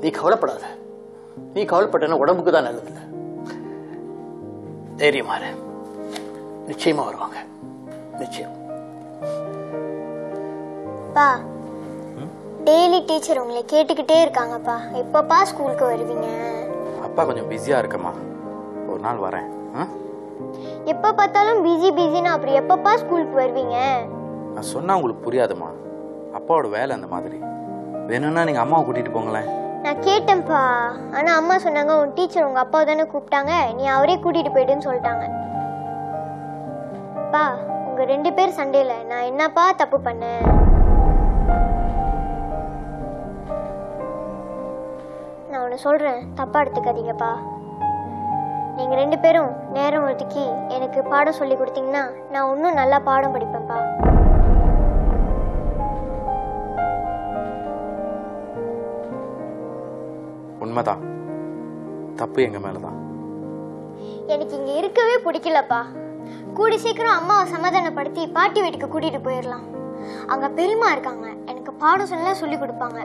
Speaker 1: நீ கவலைப்படாத. நீ கவலைப்பட்டன உடம்புக்கு தான் நல்லதில்ல. தைரியமா இரு. நிச்சயமா வருவாங்க. நிச்சயம்.
Speaker 8: பா, டெய்லி டீச்சர் உங்களை கேட்டுக்கிட்டே இருக்காங்கப்பா. எப்பப்பா ஸ்கூலுக்கு வருவீங்க?
Speaker 10: அப்பா கொஞ்சம் பிஸியா இருக்கமா, ஒரு நாள் வரேன்.
Speaker 8: எப்ப பார்த்தாலும் பிஸின்னு, அப்புறம் எப்பப்பா ஸ்கூலுக்கு வருவீங்க?
Speaker 10: நான் சொன்னா உங்களுக்கு புரியாதுமா. அப்பாவோட வேலை அந்த மாதிரி. வேணும்னா நீங்க அம்மாவை கூட்டிட்டு போங்களேன்.
Speaker 8: நான் கேட்டேன்ப்பா, ஆனா அம்மா சொன்னாங்க உன் டீச்சர் உங்க அப்பா தானே கூப்பிட்டாங்க, நீ அவரே கூட்டிட்டு போயிடுன்னு சொல்லிட்டாங்க. பா, உங்க 2 பேர் சண்டையில நான் என்னப்பா தப்பு பண்ணேன்? நான் ஒன்று சொல்றேன், தப்பா எடுத்துக்காதீங்கப்பா. நீங்க 2 பேரும் நேரம் ஒதுக்கி எனக்கு பாடம் சொல்லி கொடுத்தீங்கன்னா நான் இன்னும் நல்லா பாடம் படிப்பேன்ப்பா.
Speaker 10: உண்மைதான், தப்பு எங்க மேலதான்.
Speaker 8: எனக்கு இங்க இருக்கவே பிடிக்கலப்பா. கூடி சீக்கிரம் அம்மாவை சமாதானப்படுத்தி பாட்டி வீட்டுக்கு கூட்டிட்டு போயிடலாம். அங்க பெரியம்மா இருக்காங்க, எனக்கு பாடம் சொல்ல சொல்லி கொடுப்பாங்க.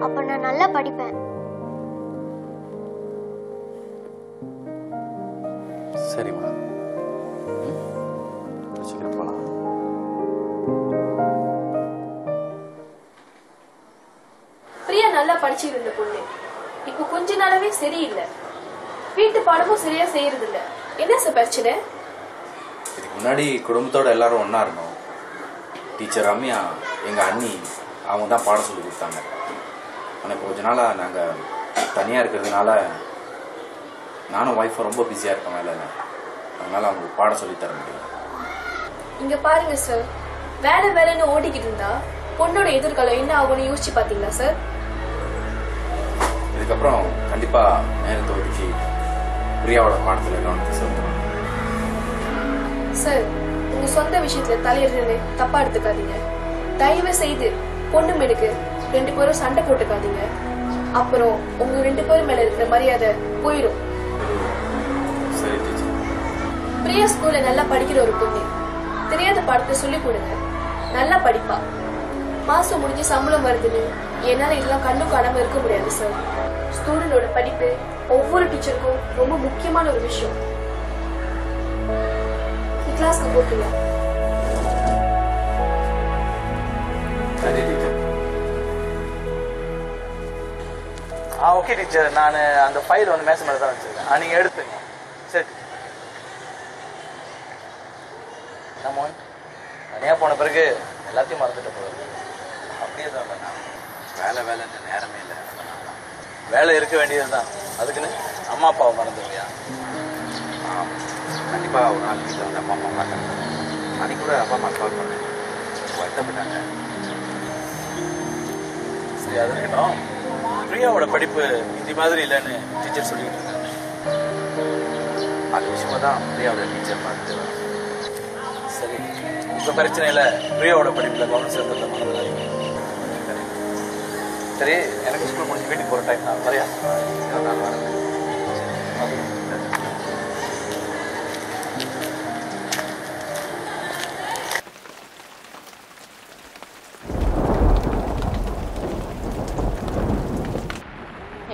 Speaker 8: அப்ப நான் நல்லா படிப்பேன்.
Speaker 10: சரிம்மா, சீக்கிரம் போலாம்.
Speaker 5: பிரியா நல்லா படிச்சுட்டு இருந்த பொண்ணு இப்போ கொஞ்ச நாளாவே சரியில்லை. வீட்டு பாடமும் சரியா செய்யறது இல்ல. என்ன சார் பிரச்சனை?
Speaker 10: இதுக்கு முன்னாடி குடும்பத்தோட எல்லாரும் ஒன்னா இருந்தோம். டீச்சர் ரம்யா, எங்க அண்ணி, அவங்க தான் பாடம் சொல்லி கொடுத்தாங்க. ஆனால் இப்போ கொஞ்ச நாளா நாங்க தனியா இருக்கிறதுனால நானும் ஒய்ஃபும் ரொம்ப பிஸியா இருக்கேன் வேலையில. அதனால அவங்களுக்கு பாடம் சொல்லி தர முடியும்.
Speaker 5: இங்க பாருங்க சார், வேலைன்னு ஓடிக்கிட்டு இருந்தா பொண்ணோட எதிர்காலம் என்ன ஆகும்னு யோசிச்சு பாத்தீங்களா சார்?
Speaker 10: இதுக்கப்புறம் கண்டிப்பா நேரத்தை ஒதுக்கி பிரியாவோட பாடத்துல கவனத்தை செலுத்தணும்.
Speaker 5: சார், உங்க சொந்த விஷயத்துல தலையிடுறேன்னு தப்பா எடுத்துக்காதீங்க. தயவு செய்து பொண்ணு மேலுக்கு 2 பேரும் சண்டை போட்டுக்காதீங்க. அப்புறம் உங்க 2 பேரும் மேல இருக்கிற மரியாதை போயிடும்.
Speaker 10: சரி டீச்சர்.
Speaker 5: பிரியா ஸ்கூல்ல நல்லா படிக்கிற ஒரு பொண்ணு. தெரியாத பாடத்தை சொல்லி கொடுங்க, நல்லா படிப்பா. மாசம் முடிஞ்சு சம்பளம் வருதுன்னு என்னால இதெல்லாம் கண்ணு காணாம இருக்க முடியாது சார். ஸ்டூடெண்டோட படிப்பு ஒவ்வொரு டீச்சருக்கும் ரொம்ப முக்கியமான ஒரு விஷயம். கிளாஸ்க்கு போட்டுலாம்.
Speaker 10: சரி டீச்சர்.
Speaker 12: ஓகே டீச்சர், நான் அந்த ஃபைல் வந்து மேச மேலே தான் வச்சிருக்கேன். நீங்க எடுத்துங்க. சரி. நம்ம தனியா போன பிறகு எல்லாத்தையும் மறந்துட்டு போகுது. அப்படியே தான் வேலைன்னு நேரமே இல்லை. வேலை இருக்க வேண்டியதுதான், அதுக்குன்னு அம்மா அப்பாவை மறந்துடுவியா?
Speaker 10: கண்டிப்பா ஒரு நாள் வீட்டில் வந்து அப்பா அம்மா பார்த்தாங்க. அன்னைக்கு கூட அப்பா அம்மா கால் பண்ணேன், வருத்தப்பட்டாங்க.
Speaker 12: சரி, அது இருக்கட்டும். பிரியாவோட படிப்பு இந்த மாதிரி இல்லைன்னு டீச்சர் சொல்லிக்கிட்டு இருக்காங்க.
Speaker 10: அது விஷயமா தான் பிரியாவோட டீச்சர் பார்த்து.
Speaker 12: சரி, உங்க பிரச்சனையில பிரியாவோட படிப்புல கவனம் செலுத்த மறந்துடாதீங்க. சரி, எனக்கு ஸ்கூல் முடிஞ்சு வீட்டுக்கு போற டைம் தான். வரையா?
Speaker 10: நான் வரேன்.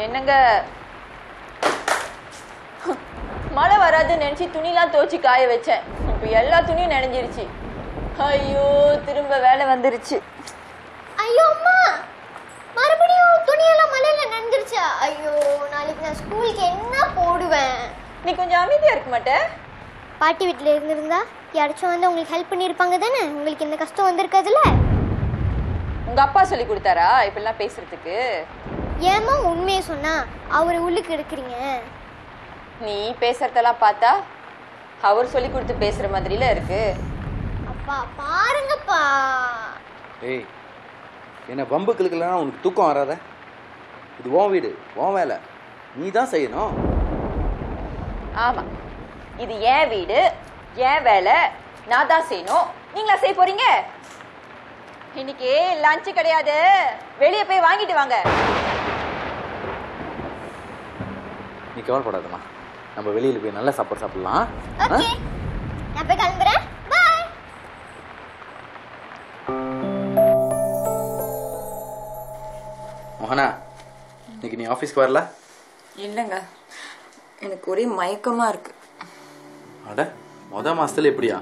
Speaker 6: என்னங்க, மழை வராதுன்னு நினைச்சு துணிலாம் துவச்சி காய வச்சேன். இப்ப எல்லா துணியும் நனைஞ்சிருச்சு. ஐயோ, திரும்ப வேலை வந்துருச்சு.
Speaker 8: ஐயோ அம்மா, மறுபடியும் துணியெல்லாம் மழையில நனைஞ்சிருச்சா? ஐயோ, நாளைக்கு நான் ஸ்கூலுக்கு என்ன போடுவேன்?
Speaker 6: நீ கொஞ்சம் அமைதியா இருக்க மாட்டே?
Speaker 8: பாட்டி வீட்டில் இருந்திருந்தா யாராச்சும் வந்து உங்களுக்கு ஹெல்ப் பண்ணியிருப்பாங்க தானே. உங்களுக்கு இந்த கஷ்டம் வந்திருக்காதுல்ல.
Speaker 6: உங்க அப்பா சொல்லி கொடுத்தாரா இப்பெல்லாம் பேசுறதுக்கு?
Speaker 8: ஏமா உண்மையை சொன்னா அவரை உள்ளுக்கு எடுக்கிறீங்க?
Speaker 6: நீ பேசுறதெல்லாம் பார்த்தா அவர் சொல்லி கொடுத்து பேசுற மாதிரில இருக்கு.
Speaker 8: அப்பா பாருங்கப்பா.
Speaker 10: ஏய், என்ன பம்புக்களுக்கெல்லாம் உனக்கு தூக்கம் வராத. இது உன் வீடு, உன் வேலை, நீ தான் செய்யணும்.
Speaker 6: ஆமா, இது என் வீடு, என் வேலை, நான் தான் செய்யணும். நீங்களா செய்ய போறீங்க? இன்னைக்கு லஞ்சு கிடையாது, வெளியே போய் வாங்கிட்டு வாங்க.
Speaker 10: நீ கவலைப்படாதம்மா, நம்ம வெளியில் போய் நல்ல சாப்பாடு சாப்பிடலாம்.
Speaker 8: நான் போய் கிளம்புறேன். பை.
Speaker 10: மோகனா, இன்னைக்கு நீ ஆஃபீஸ்க்கு வரல?
Speaker 6: இல்லைங்க, எனக்கு ஒரே மயக்கமா இருக்கு.
Speaker 10: அட, மொதல் மாசத்துல எப்படியா?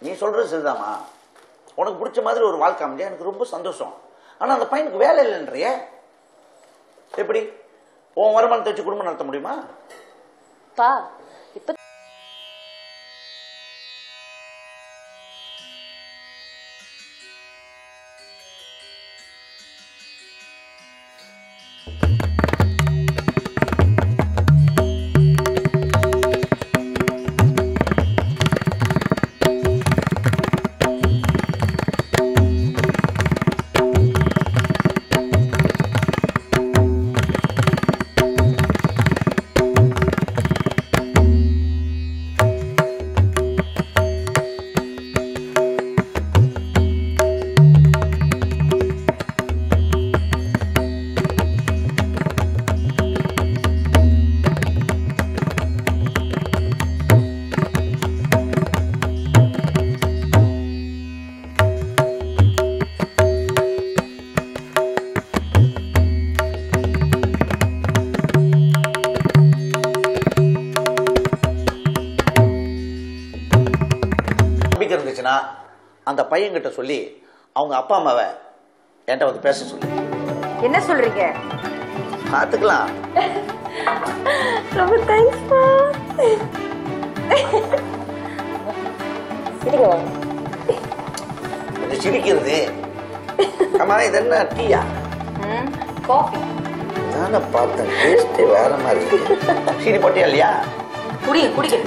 Speaker 11: நீ சொல்றது சரிதாமா. உனக்கு பிடிச்ச மாதிரி ஒரு வாழ்க்கை அமைஞ்சா எனக்கு ரொம்ப சந்தோஷம். ஆனா அந்த பையனுக்கு வேலை இல்லைன்றிய, எப்படி உன் வருமானத்தை வச்சு குடும்பம் நடத்த முடியுமா?
Speaker 5: பா, இப்ப
Speaker 11: இருந்துச்சுன்னா அந்த பையன்கிட்ட சொல்லி அவங்க அப்பா அம்மாவை என்கிட்ட வந்து பேச சொல்லு.
Speaker 6: என்ன சொல்றீங்க?
Speaker 11: பார்த்துக்கலாம்.
Speaker 5: ரொம்ப தேங்க்ஸ்ப்பா.
Speaker 11: கொஞ்சம் சிரிக்கிறது. ஆமா, இது என்ன டீயா?
Speaker 6: காஃபி
Speaker 11: நானே பார்த்தேன், டேஸ்டே வேற மாதிரி இருக்கு. சீனி போட்டியா இல்லையா?
Speaker 6: குடிங்க.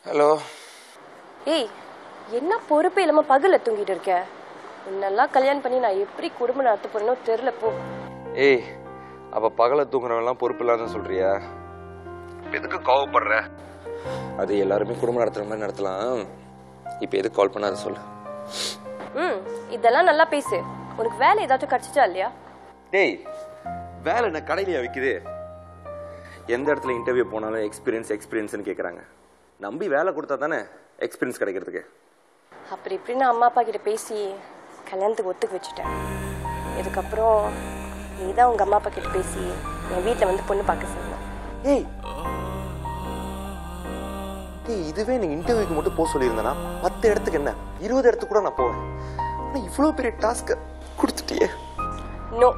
Speaker 2: ஹலோ.
Speaker 5: ஏய், என்ன பொறுப்பே இல்லாம பகல்ல தூங்கிட்டு இருக்க? உன்னெல்லாம் கல்யாணம் பண்ணி நான் எப்படி குடும்பம் நடத்த போறேனோ தெரியல போ.
Speaker 2: ஏய், அப்ப பகல தூங்குறவெல்லாம் பொறுப்பு இல்லாத சொல்றியா? எதுக்கு கோவப்படுற? அது எல்லாருமே குடும்பம் நடத்துற மாதிரி நடத்தலாம். இப்ப எதுக்கு கால் பண்ணாத சொல்லு.
Speaker 5: இதெல்லாம் நல்லா பேசு. உனக்கு வேலை ஏதாச்சும் கிடைச்சிச்சா இல்லையா?
Speaker 2: டேய், வேலை என்ன கடையிலயா வைக்குது? எந்த இடத்துல இன்டர்வியூ போனாலும் எக்ஸ்பீரியன்ஸ்னு கேட்குறாங்க. நம்பி வேலை கொடுத்தா தானே எக்ஸ்பீரியன்ஸ் கிடைக்கிறதுக்கு.
Speaker 5: அப்படி இப்படின்னு அம்மா அப்பா கிட்ட பேசி கல்யாணத்துக்கு ஒத்துக்க வச்சுட்டேன். இதுக்கப்புறம் நீ தான் உங்க அம்மா அப்பா கிட்ட பேசி என் வீட்டில் வந்து பொண்ணு பார்க்க சொல்லணும்.
Speaker 2: ஏய், இதுவே நீ இன்டர்வியூக்கு மட்டும் போக சொல்லியிருந்தேன்னா 10 இடத்துக்கு என்ன 20 இடத்துக்கு கூட நான் போவேன். ஆனால் இவ்வளோ பெரிய டாஸ்க்கை கொடுத்துட்டியே.
Speaker 5: நோ,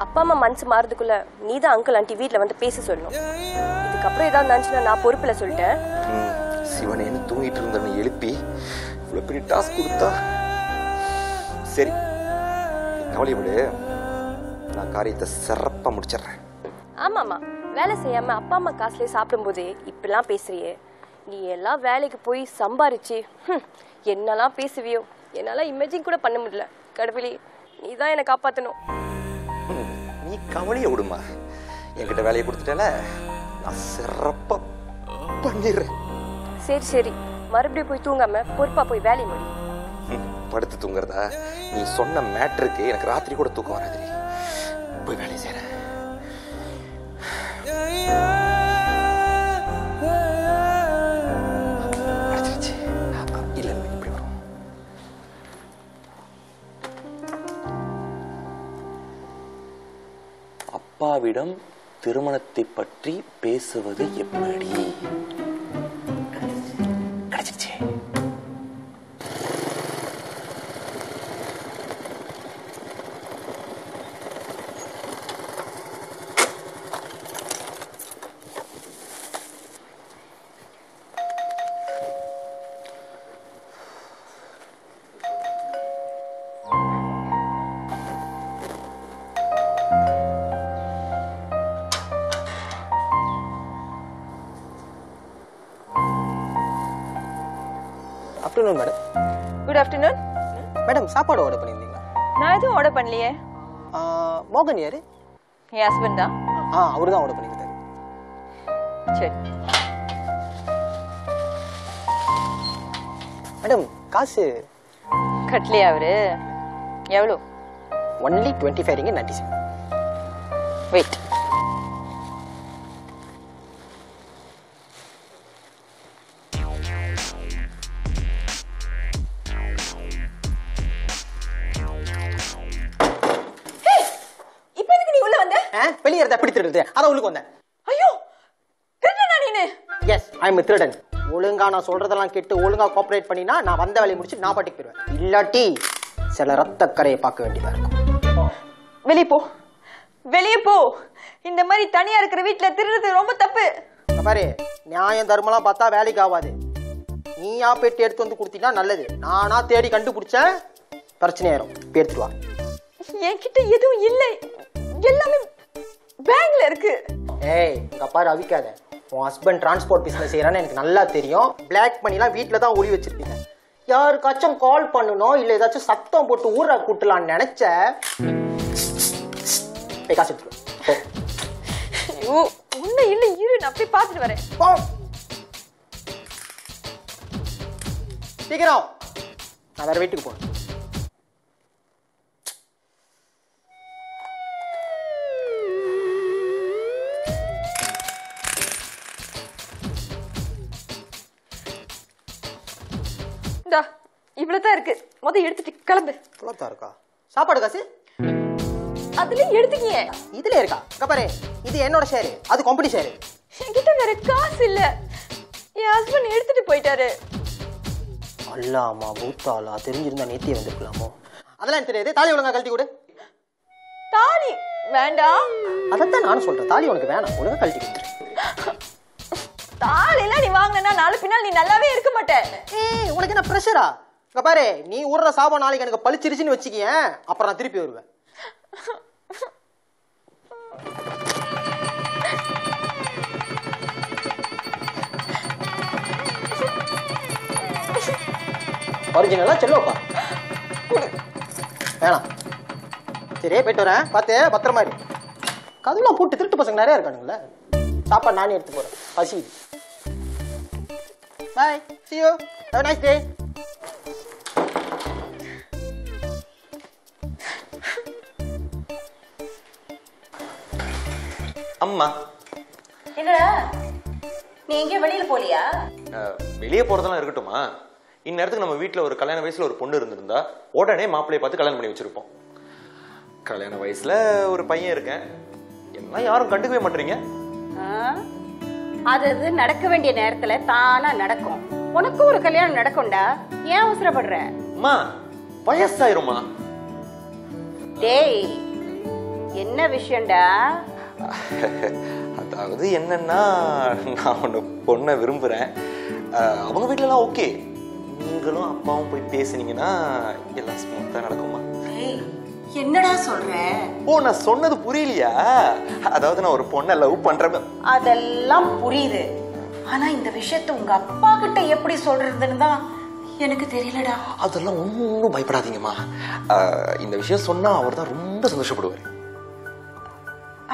Speaker 5: அப்பா அம்மா மனசு மாறதுக்குள்ள நீ தான் அங்கிள் ஆண்டி வீட்டில் வந்து பேச சொல்லணும். இதுக்கப்புறம் ஏதாவது நினச்சுன்னா நான் பொறுப்பில் சொல்லிட்டேன்.
Speaker 2: சிவனேன்னு தூங்கிட்டு இருந்தவனை எழுப்பி இவ்வளோ பெரிய டாஸ்க் கொடுத்தா சரி, கவலைப்படு. நான் காரியத்தை சிறப்பாக முடிச்சிடுறேன்.
Speaker 5: ஆமாம்மா, வேலை செய்யாம அப்பா அம்மா காசுலேயே சாப்பிடும்போதே இப்படிலாம் பேசுறியே. நீ எல்லாம் வேலைக்கு போய் சம்பாரிச்சு என்னெல்லாம் பேசுவியோ என்னால் இமேஜின் கூட பண்ண முடியல. கடவுளே, நீ தான் என்னை காப்பாற்றணும்.
Speaker 2: நீ கவலையை விடுமா, என்கிட்ட வேலையை கொடுத்துட்டல, நான் சிறப்பா பண்ணிடுறேன்.
Speaker 5: சரி சரி, மறுபடியும் போய் தூங்காம பொறுப்பா போய் வேலையை முடி.
Speaker 2: படுத்து தூங்குறதா? நீ சொன்ன மேட்ருக்கு எனக்கு ராத்திரி கூட தூக்கம் வராது. போய் வேலையை செய்யறேன். இல்ல இப்படி வரும். அப்பாவிடம் திருமணத்தை பற்றி பேசுவது எப்படி? கிடைச்சிருச்சு.
Speaker 13: Afternoon madam.
Speaker 6: Good afternoon
Speaker 13: madam, சாப்பாடு ஆர்டர் பண்ணியிருந்தீங்களா?
Speaker 6: நான் எதுவும் ஆர்டர் பண்ணலையே.
Speaker 13: மோகன் யாரு?
Speaker 6: என் ஹஸ்பண்ட் தான்.
Speaker 13: அவரு தான் ஆர்டர் பண்ணியிருந்தாரு.
Speaker 6: சரி
Speaker 13: மேடம், காசு
Speaker 6: கட்டலையா அவரு? எவ்வளோ?
Speaker 13: Only 25 ringgit 90 cents.
Speaker 6: வெயிட்.
Speaker 13: வெளியே இருந்தா எப்படி திருடுறது? அதான் உள்ளுக்கு வந்தேன்.
Speaker 6: ஐயோ, திருடனா நீனு?
Speaker 13: எஸ், ஐ அம் திருடன். ஒழுங்கா நான் சொல்றதெல்லாம் கேட்டு ஒழுங்கா கோஆபரேட் பண்ணினா நான் வந்த வேலையை முடிச்சு நான் பாட்டுக்கு போயிடுவேன். இல்லாட்டி சில ரத்த கரையை பார்க்க வேண்டியதா இருக்கும்.
Speaker 6: வெளியே போ, வெளியே போ. இந்த மாதிரி தனியா இருக்கிற வீட்டுல திருடுறது ரொம்ப தப்பு.
Speaker 13: பாரு, நியாயம் தர்மலாம் பார்த்தா வேலைக்கு ஆகாது. நீயா போயிட்டு எடுத்து வந்து கொடுத்தீங்கன்னா நல்லது. நானா தேடி கண்டுபிடிச்சேன், பிரச்சனை ஆயிரும். எடுத்துட்டு வா.
Speaker 6: என்கிட்ட எதுவும் இல்லை, எல்லாமே பேங்க்ல இருக்கு.
Speaker 13: ஏய், இங்க பாரு, அவிக்காத. உன் ஹஸ்பண்ட் டிரான்ஸ்போர்ட் பிசினஸ் செய்யறான்னு எனக்கு நல்லா தெரியும். பிளாக் பண்ணிலாம் வீட்டுல தான் ஒளி வச்சிருப்பீங்க. யாருக்காச்சும் கால் பண்ணணும் இல்ல ஏதாச்சும் சத்தம் போட்டு ஊரை கூட்டலான்னு நினைச்ச காசு எடுத்துக்கோ.
Speaker 6: உன்னை இல்ல, இரு, நான் போய் பார்த்துட்டு வரேன்.
Speaker 13: சீக்கிரம், நான் வேற வீட்டுக்கு போறேன்.
Speaker 6: இவ்வளவுதான் இருக்கு, முத எடுத்துட்டு கிளம்பு.
Speaker 13: இவ்வளவுதான் இருக்கா? சாப்பாடு காசு
Speaker 6: அதுல எடுத்துக்கிய.
Speaker 13: இதுல இருக்கா? இங்க பாரு, இது என்னோட ஷேர், அது கம்பெனி ஷேர்.
Speaker 6: என்கிட்ட வேற காசு இல்ல, என் ஹஸ்பண்ட் எடுத்துட்டு போயிட்டாரு.
Speaker 13: அல்லாமா பூத்தாளா, தெரிஞ்சிருந்தா நேத்தியே வந்திருக்கலாமோ. அதெல்லாம் எனக்கு தெரியாது. தாலி ஒழுங்கா கழட்டி கொடு.
Speaker 6: தாலி வேண்டாம்.
Speaker 13: அதைத்தான் நானும் சொல்றேன், தாலி உனக்கு வேணாம், ஒழுங்கா கழட்டி கொடுத்துரு.
Speaker 6: தாலி எல்லாம் நீ வாங்கினா நாலு பின்னால் நீ நல்லாவே இருக்க மாட்ட.
Speaker 13: ஏய், உனக்கு என்ன பிரஷரா? இங்க பாரு, நீ ஊர்ற சாபம் நாளைக்கு எனக்கு பழிச்சிருச்சுன்னு வச்சுக்கியேன், அப்புறம் நான் திருப்பி வருவேன். ஒரிஜினலா செல்லோப்பா வேணாம். சரி, போயிட்டு வரேன். பார்த்து பத்திரமா இரு. கதவுலாம் போட்டு திருட்டு பசங்க நிறைய இருக்கானுங்களே. சாப்பாடு நானே எடுத்து போறேன், பசி. Bye. See you. Have a nice day.
Speaker 2: அம்மா,
Speaker 4: என்னடா நீ எங்கே வெளியில போலியா?
Speaker 2: வெளியே போறதெல்லாம் இருக்கட்டுமா, இந்நேரத்துக்கு நம்ம வீட்டுல ஒரு கல்யாண வயசுல ஒரு பொண்ணு இருந்திருந்தா உடனே மாப்பிள்ளைய பார்த்து கல்யாணம் பண்ணி வச்சிருப்போம். கல்யாண வயசுல ஒரு பையன் இருக்கேன், என்ன யாரும் கண்டுக்கவே மாட்டீங்க.
Speaker 3: அது நடக்க வேண்டிய நேரத்துல தானா நடக்கும். உனக்கும் ஒரு கல்யாணம் நடக்கும்டா, ஏன் அவசரப்படுற?
Speaker 2: அம்மா, வயசாயிருமா?
Speaker 3: டேய், என்ன விஷயம்டா?
Speaker 2: அதாவது என்னன்னா, நான் ஒன்று பொண்ணை விரும்புகிறேன். அவங்க வீட்டிலலாம் ஓகே, நீங்களும் அப்பாவும் போய் பேசுனீங்கன்னா எல்லாம் ஸ்மூத்தாக நடக்குமா?
Speaker 3: என்னடா சொல்ற?
Speaker 2: ஓ, நான் சொன்னது புரியலையா? அதாவது நான் ஒரு பொண்ணை லவ் பண்றேன்.
Speaker 3: அதெல்லாம் புரியுது. ஆனா இந்த விஷயத்தை உங்க அப்பா கிட்ட எப்படி சொல்றதுன்னு தான் எனக்கு தெரியலடா.
Speaker 2: அதெல்லாம் ஒன்றும் பயப்படாதீங்கம்மா. இந்த விஷயம் சொன்னா அவர் தான் ரொம்ப சந்தோஷப்படுவார்.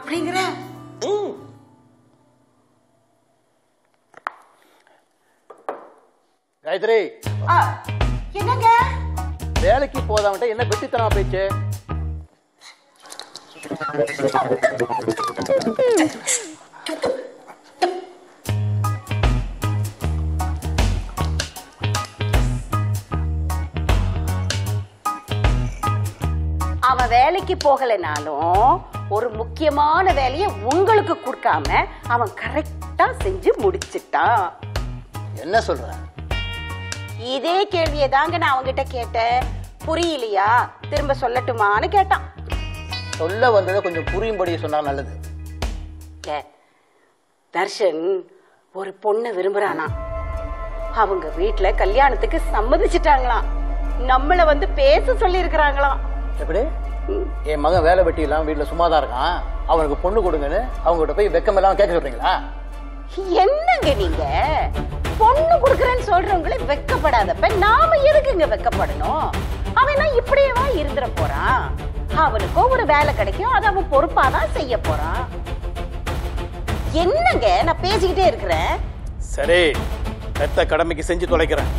Speaker 3: அப்படிங்கிற?
Speaker 1: காயத்ரி,
Speaker 3: என்னங்க
Speaker 1: வேலைக்கு போதாமட்ட என்ன வெட்டித்தனமா போயிடுச்சு?
Speaker 3: அவன் வேலைக்கு போகலைனாலும் ஒரு முக்கியமான வேலையை உங்களுக்கு கொடுக்காம அவன் கரெக்டா செஞ்சு முடிச்சிட்டான்.
Speaker 1: என்ன சொல்ற?
Speaker 3: இதே கேள்வியை தாங்க நான் அவங்கிட்ட கேட்டேன். புரியலையா, திரும்ப சொல்லட்டுமான்னு கேட்டான்.
Speaker 1: சொல்ல வந்ததை கொஞ்சம் புரியும்படி சொன்னா நல்லது.
Speaker 3: தர்ஷன் ஒரு பொண்ணை விரும்புறானா. அவங்க வீட்டுல கல்யாணத்துக்கு சம்மதிச்சிட்டாங்களாம். நம்மள வந்து பேச சொல்லி இருக்கிறாங்களாம்.
Speaker 1: எப்படி? என் மகன் வேலை வெட்டி இல்லாம வீட்டுல சும்மாதான் இருக்கான், அவனுக்கு பொண்ணு கொடுங்கன்னு அவங்ககிட்ட போய் வெக்கம் எல்லாம் கேட்க சொல்றீங்களா?
Speaker 3: என்னங்க நீங்க பொண்ணு கொடுக்கறேன்னு சொல்றவங்களே வெக்கப்படாதப்ப நாம எதுக்குங்க வெக்கப்படணும்? அவன் இப்படியேவா இருந்துட போறான்? அவனுக்கும் ஒரு வேலை கிடைக்கும், அதை அவன் பொறுப்பாதான் செய்ய போறான். என்னங்க நான் பேசிக்கிட்டே இருக்கிறேன்.
Speaker 1: சரி, பெத்த கடமைக்கு செஞ்சு தொலைக்கிறேன்.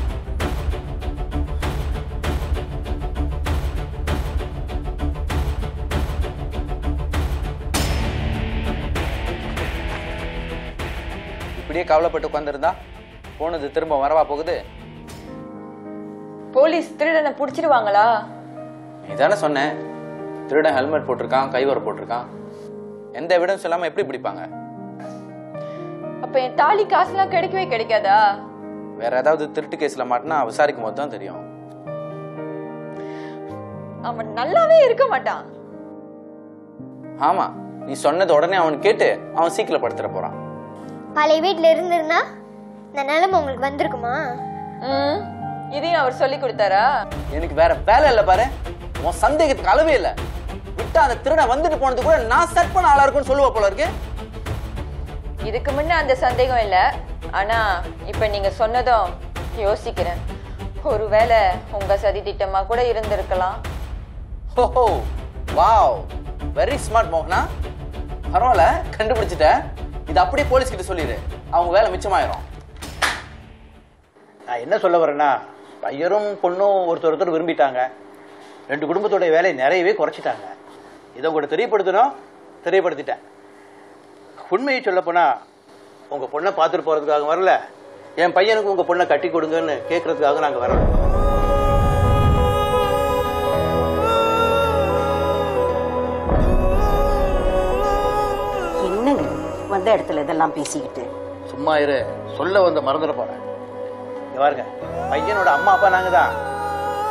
Speaker 10: இப்படியே கவலைப்பட்டு உட்காந்துருந்தா போனது திரும்ப வரவா போகுது?
Speaker 6: போலீஸ் திருடனை புடிச்சிருவாங்களா?
Speaker 10: நீ தானே சொன்ன திருடன் ஹெல்மெட் போட்டிருக்கான், கைவர போட்டிருக்கான். எந்த எவிடன்ஸ் இல்லாம எப்படி பிடிப்பாங்க?
Speaker 6: அப்ப என் தாலி காசுலாம் கிடைக்கவே கிடைக்காதா?
Speaker 10: வேற ஏதாவது திருட்டு கேஸ்ல மாட்டினா விசாரிக்கும் போது தான் தெரியும்.
Speaker 6: அவன் நல்லாவே இருக்க மாட்டான்.
Speaker 10: ஆமா, நீ சொன்னது உடனே அவன் கேட்டு அவன் சீக்கிரம் படுத்துற போறான்.
Speaker 8: பழைய வீட்டுல இருந்திருந்தா இந்த நிலைமை உங்களுக்கு வந்திருக்குமா?
Speaker 6: இதையும் அவர் சொல்லி கொடுத்தாரா?
Speaker 10: எனக்கு வேற வேலை இல்ல பாரு. உன் சந்தேகத்துக்கு அளவே இல்ல. விட்டா அந்த திருடன் வந்துட்டு போனது கூட நான் செட் பண்ண ஆளா இருக்குன்னு சொல்லுவா போல இருக்கு.
Speaker 6: இதுக்கு முன்ன அந்த சந்தேகம் இல்ல, ஆனா இப்ப நீங்க சொன்னதும் யோசிக்கிறேன். ஒருவேளை உங்க சதி திட்டமா கூட இருந்திருக்கலாம்.
Speaker 10: ஓஹோ, வாவ், வெரி ஸ்மார்ட் மோகனா. பரவாயில்ல, கண்டுபிடிச்சிட்ட. இது அப்படியே போலீஸ் கிட்ட சொல்லிடு, அவங்க வேலை மிச்சமாயிரும்.
Speaker 1: நான் என்ன சொல்ல வரேன்னா, பையரும் பொண்ணும் ஒருத்தர் விரும்பிட்டாங்க. 2 குடும்பத்தோட வேலையை நிறையவே குறைச்சிட்டாங்க. இதை உங்கள்கிட்ட தெரியப்படுத்திட்டேன். உண்மையை சொல்ல போனா உங்க பொண்ணை பார்த்துட்டு போறதுக்காக வரல, என் பையனுக்கு உங்க பொண்ணை கட்டி கொடுங்கன்னு கேட்கறதுக்காக நாங்க வரோம்.
Speaker 3: என்னங்க வந்த இடத்துல இதெல்லாம் பேசிக்கிட்டு?
Speaker 1: சும்மா இரு, சொல்ல வந்த மறந்துட போறேன். பாருங்க, பையனோட அம்மா அப்பா நாங்க தான்.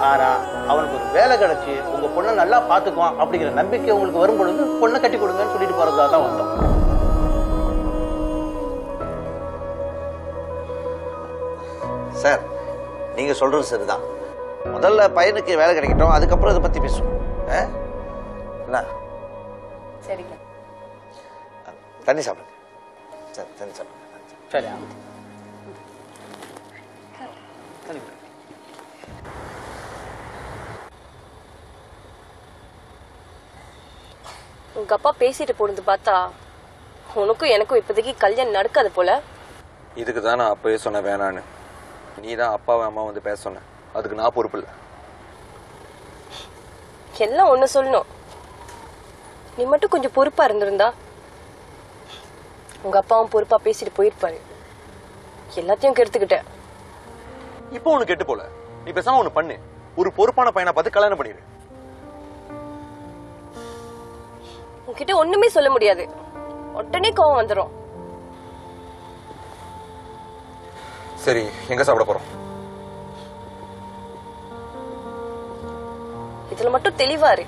Speaker 1: ஆனா அவனுக்கு ஒரு வேலை கிடைச்சி உங்க பொண்ணை நல்லா பாத்துக்குவான் அப்படிங்கிற நம்பிக்கை உங்களுக்கு வரும் பொழுது பொண்ணை கட்டி கொடுங்கன்னு சொல்லிட்டு போறதுக்காக தான் வந்தோம்.
Speaker 14: சார், நீங்க சொல்றது சரிதான். முதல்ல பையனுக்கு வேலை கிடைக்கட்டும், அதுக்கப்புறம் இதை பத்தி பேசுவோம். என்ன?
Speaker 5: சரிங்க.
Speaker 14: தண்ணி சாப்பிடுங்க சார், தண்ணி சாப்பிடுங்க.
Speaker 1: சரி.
Speaker 5: உங்க அப்பா பேசிட்டு போனது பார்த்தா உனக்கும் எனக்கும் இப்போதைக்கு கல்யாணம் நடக்காது போல.
Speaker 2: இதுக்கு தான் நான் அப்பவே சொன்ன வேணான்னு. நீ தான் அப்பாவை அம்மா வந்து பேச சொன்ன, அதுக்கு நான் பொறுப்பு இல்லை.
Speaker 5: எல்லாம் ஒண்ணு சொல்லணும், நீ மட்டும் கொஞ்சம் பொறுப்பா இருந்திருந்தா உங்க அப்பாவும் பொறுப்பா பேசிட்டு போயிருப்பாரு. எல்லாத்தையும் கெடுத்துக்கிட்டேன்.
Speaker 2: இப்போ ஒண்ணு கெட்டு போல, நீ பேசாம ஒண்ணு பண்ணு. ஒரு பொறுப்பான பையனை பார்த்து கல்யாணம் பண்ணிடு.
Speaker 5: உன்கிட்ட ஒண்ணுமே சொல்ல முடியாது, உடனே கோவம் வந்துடும்.
Speaker 2: சரி, எங்க சாப்பிட போறோம்?
Speaker 5: இதுல மட்டும் தெளிவாரு.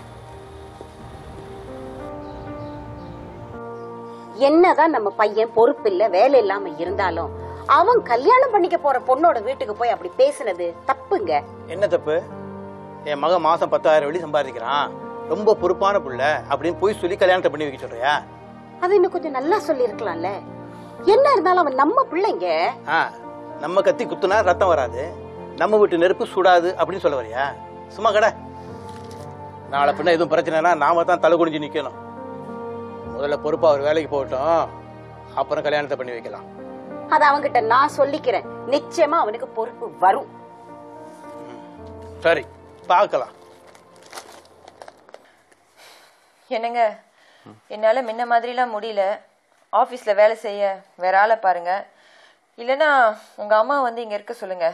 Speaker 3: என்னதான் நம்ம பையன் பொறுப்பு இல்ல வேலை இல்லாம இருந்தாலும் அவன் கல்யாணம் பண்ணிக்க போற பொண்ணோட வீட்டுக்கு போய் அப்படி பேசுனது தப்புங்க.
Speaker 1: என்ன தப்பு? என் மகன் மாசம் 10,000 வெள்ளி சம்பாதிக்கிறான். ரொம்ப பொறுப்பான புள்ள அப்படின்னு போய் சொல்லி கல்யாணத்தை பண்ணி வைக்க சொல்றியா?
Speaker 3: அது இன்னும் கொஞ்சம் நல்லா சொல்லியிருக்கலாம்ல. என்ன இருந்தாலும் அவன் நம்ம பிள்ளைங்க.
Speaker 1: நம்ம கத்தி குத்துனா ரத்தம் வராது, நம்ம வீட்டு நெருப்பு சுடாது அப்படின்னு சொல்ல வரியா? சும்மா கடை. நாளை பின்ன எதுவும் பிரச்சனைனா நாம தான் தலை குனிஞ்சு நிக்கணும். முதல்ல பொறுப்பா அவர் வேலைக்கு போகட்டும், அப்புறம் கல்யாணத்தை பண்ணி வைக்கலாம்.
Speaker 3: அது அவன்கிட்ட நான் சொல்லிக்கிறேன். நிச்சயமா அவனுக்கு பொறுப்பு வரும்.
Speaker 1: சரி, பார்க்கலாம்.
Speaker 6: என்னங்க, என்னால முன்ன மாதிரிலாம் முடியல. ஆபீஸ்ல வேலை செய்ய வேற ஆளை பாருங்க, இல்லைன்னா உங்க அம்மா வந்து இங்க இருக்க சொல்லுங்க.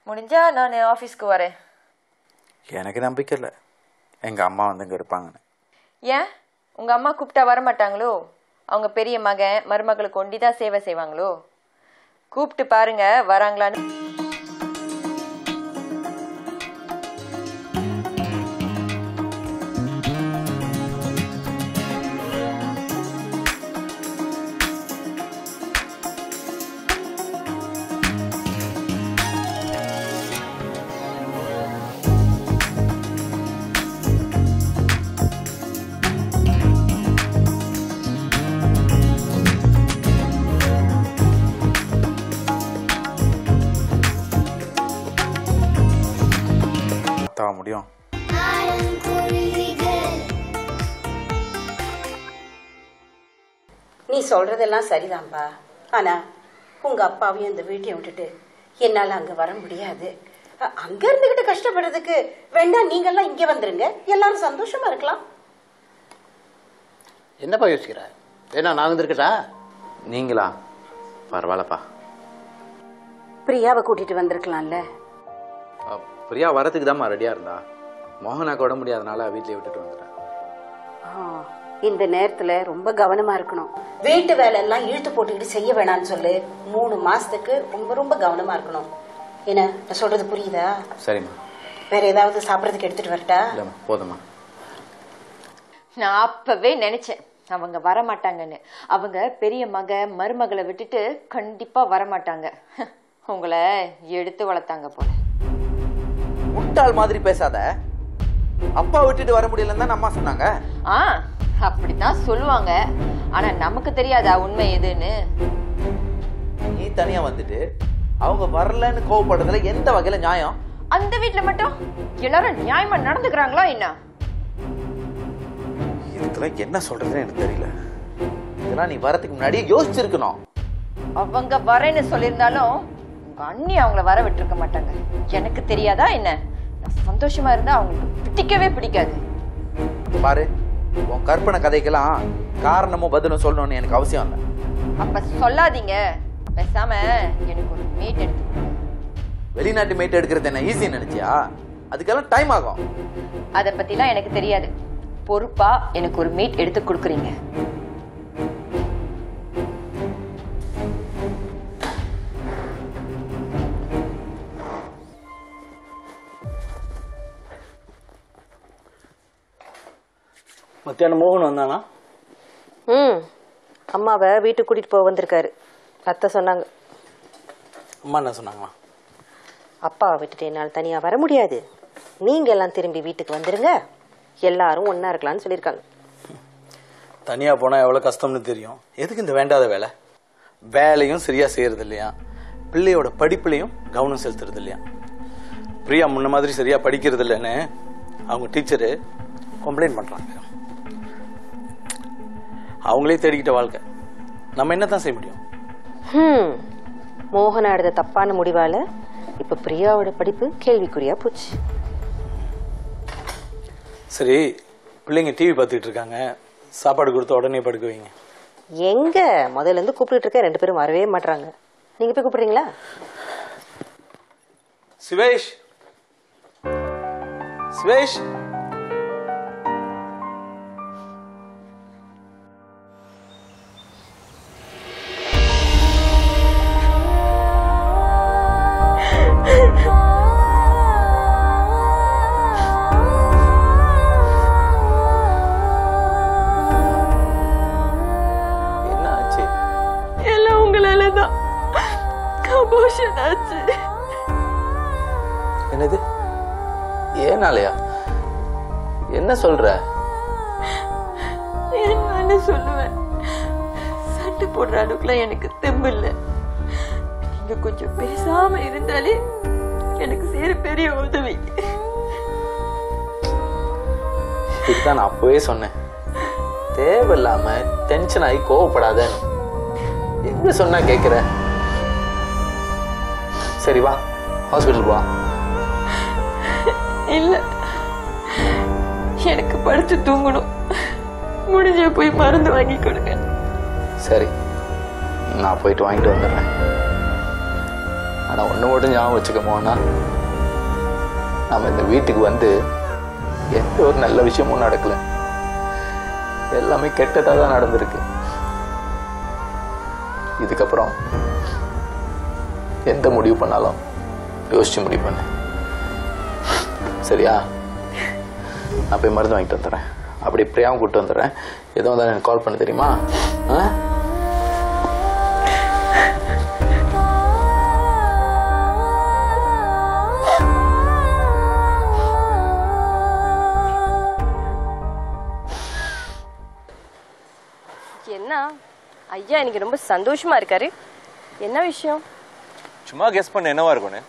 Speaker 6: முடிஞ்சா நான் ஆபீஸ்க்கு வரேன்.
Speaker 10: எனக்கு நம்பிக்கை இல்லை எங்க அம்மா வந்து இங்க இருப்பாங்கன்னு.
Speaker 6: ஏன் உங்க அம்மா கூப்பிட்டா வர மாட்டாங்களோ? அவங்க பெரிய மகன் மருமகளுக்கு ஒண்டிதான் சேவை செய்வாங்களோ? கூப்பிட்டு பாருங்க வராங்களான்னு.
Speaker 10: முடியும்.
Speaker 3: நீ சொல்றதெல்லாம் சரிதான்பா. ஆனா உங்க அப்பாவையும் இந்த வீட்டையும் விட்டுட்டு என்னால அங்க வர முடியாது. அங்க இருந்துகிட்டு கஷ்டப்படுறதுக்கு வேண்டாம், நீங்கெல்லாம் இங்க வந்துருங்க, எல்லாரும் சந்தோஷமா இருக்கலாம்.
Speaker 1: என்னப்பா யோசிக்கிற? வேணா நான் வந்திருக்கட்டா?
Speaker 10: நீங்களா? பரவாயில்லப்பா.
Speaker 3: பிரியாவை கூட்டிட்டு வந்திருக்கலாம்ல.
Speaker 10: பிரியா வரத்துக்கு தான் ரெடியா இருந்தா, மோகனா கூட முடியாதனால வீட்லயே விட்டுட்டு வந்துட்டேன்.
Speaker 3: இந்த நேரத்துல ரொம்ப கவனமா இருக்கணும். வீட்டு வேலை எல்லாம் இழுத்து போட்டுக்கிட்டு செய்ய வேணாம்னு சொல்லு. 3 மாசத்துக்கு ரொம்ப ரொம்ப கவனமா இருக்கணும். என்ன நான் சொல்றது புரியுதா?
Speaker 10: சரிம்மா.
Speaker 3: வேற ஏதாவது சாப்பிடறதுக்கு எடுத்துட்டு வரட்டா?
Speaker 10: இல்லம்மா, போதுமா.
Speaker 6: நான் அப்பவே நினைச்சேன் அவங்க வரமாட்டாங்கன்னு. அவங்க பெரிய மருமகளை விட்டுட்டு கண்டிப்பா வரமாட்டாங்க. உங்களை எடுத்து வளர்த்தாங்க போல.
Speaker 10: முட்டாள் மாதிரி பேசாத. அப்பா விட்டுட்டு வர முடியலன்னு தான் அம்மா சொன்னாங்க.
Speaker 6: அப்படித்தான் சொல்லுவாங்க. ஆனா நமக்கு தெரியாதா உண்மை எதுன்னு?
Speaker 10: நீ தனியா வந்துட்டு அவங்க வரலன்னு கோவப்படுறதுல எந்த வகையில நியாயம்?
Speaker 6: அந்த வீட்டுல மட்டும் எல்லாரும் நியாயமா நடந்துக்கிறாங்களா என்ன?
Speaker 10: இதுக்கெல்லாம் என்ன சொல்றதுன்னு எனக்கு தெரியல. இதெல்லாம் நீ வரதுக்கு முன்னாடி யோசிச்சிருக்கணும்.
Speaker 6: அவங்க வரேன்னு சொல்லியிருந்தாலும் உங்க அண்ணி அவங்கள வர விட்டுருக்க மாட்டாங்க. எனக்கு தெரியாதா என்ன? நான் சந்தோஷமா இருந்தா அவங்களுக்கு பிடிக்கவே பிடிக்காது.
Speaker 10: பாரு, உன் கற்பனை கதைக்கெல்லாம் காரணமும் பதிலும் சொல்லணும்னு எனக்கு அவசியம் இல்லை.
Speaker 6: அப்ப சொல்லாதீங்க. பேசாம எனக்கு ஒரு மீட் எடுத்து.
Speaker 10: வெளிநாட்டு மீட் எடுக்கிறது என்ன ஈஸின்னு நினைச்சியா? அதுக்கெல்லாம் டைம் ஆகும்.
Speaker 6: அதை பத்திலாம் எனக்கு தெரியாது. பொறுப்பா எனக்கு ஒரு மீட் எடுத்து கொடுக்குறீங்க.
Speaker 12: மத்தியானம் மோகன் வந்தானா?
Speaker 4: அம்மாவை வீட்டுக்கு கூட்டிட்டு போக வந்திருக்காரு. அத்தை சொன்னாங்க.
Speaker 12: அம்மா என்ன சொன்னாங்களா?
Speaker 4: அப்பாவை விட்டுட்டு என்னால் தனியா வர முடியாது, நீங்க எல்லாம் திரும்பி வீட்டுக்கு வந்துருங்க, எல்லாரும் ஒன்னா இருக்கலாம்னு சொல்லியிருக்காங்க.
Speaker 12: தனியா போனா எவ்வளவு கஷ்டம்னு தெரியும். எதுக்கு இந்த வேண்டாத வேலை? வேலையும் சரியா செய்யறது இல்லையா, பிள்ளையோட படிப்புலையும் கவனம் செலுத்துறது இல்லையா. பிரியா முன்ன மாதிரி சரியா படிக்கிறது இல்லைன்னு அவங்க டீச்சரு கம்ப்ளைண்ட் பண்றாங்க. அவங்களே தேடிக்கிட்ட வாழ்க்கை, நம்ம என்னதான் செய்ய முடியும்?
Speaker 4: மோகனா எடுத்த தப்பான முடிவால இப்ப பிரியாவோட படிப்பு கேள்விக்குறியா போச்சு.
Speaker 12: சரி, பிள்ளைங்க டிவி பார்த்துட்டு இருக்காங்க, சாப்பாடு கொடுத்த உடனே படுக்க வைங்க.
Speaker 4: எங்க முதல்ல இருந்து கூப்பிட்டு இருக்க, 2 பேரும் வரவே மாட்டாங்க. நீங்க போய் கூப்பிடுறீங்களா?
Speaker 12: சிவேஷ், சிவேஷ்,
Speaker 10: என்னது? ஏனாலயா? என்ன சொல்ற?
Speaker 6: என்ன சொல்லுவேன்? சண்டை போடுற அளவுக்குலாம் எனக்கு தெம்பு இல்லை. நீங்க கொஞ்சம் பேசாம இருந்தாலே எனக்கு செய்யற பெரிய உதவி.
Speaker 10: இதுதான் நான் அப்பவே சொன்னேன், தேவையில்லாம டென்ஷன் ஆகி கோவப்படாதேன்னு. எங்க சொன்னா கேக்குற? சரி வா, ஹாஸ்பிட்டல் வா.
Speaker 6: இல்ல, எனக்கு படுத்து தூங்கணும். முடிஞ்ச போய் மருந்து வாங்கி கொடுங்க.
Speaker 10: சரி, நான் போயிட்டு வாங்கிட்டு வந்துடுறேன். ஆனா ஒண்ணு மட்டும் ஞாபகம் வச்சுக்கமோனா, நம்ம இந்த வீட்டுக்கு வந்து எந்த ஒரு நல்ல விஷயமும் நடக்கல, எல்லாமே கெட்டதா தான் நடந்திருக்கு. இதுக்கப்புறம் எந்த முடிவு பண்ணாலும் யோசிச்சு முடிவு பண்ணு, சரியா? நான் போய் மருந்து வாங்கிட்டு வந்துடுறேன். அப்படி பிரியாவும் கூப்பிட்டு வந்துடுறேன். எதுவும் வந்தாலும் எனக்கு கால் பண்ண, தெரியுமா?
Speaker 5: என்ன ஐயா எனக்கு ரொம்ப சந்தோஷமா இருக்காரு. என்ன விஷயம்?
Speaker 2: சும்மா கெஸ் பண்ண என்னவா இருக்கும்னு.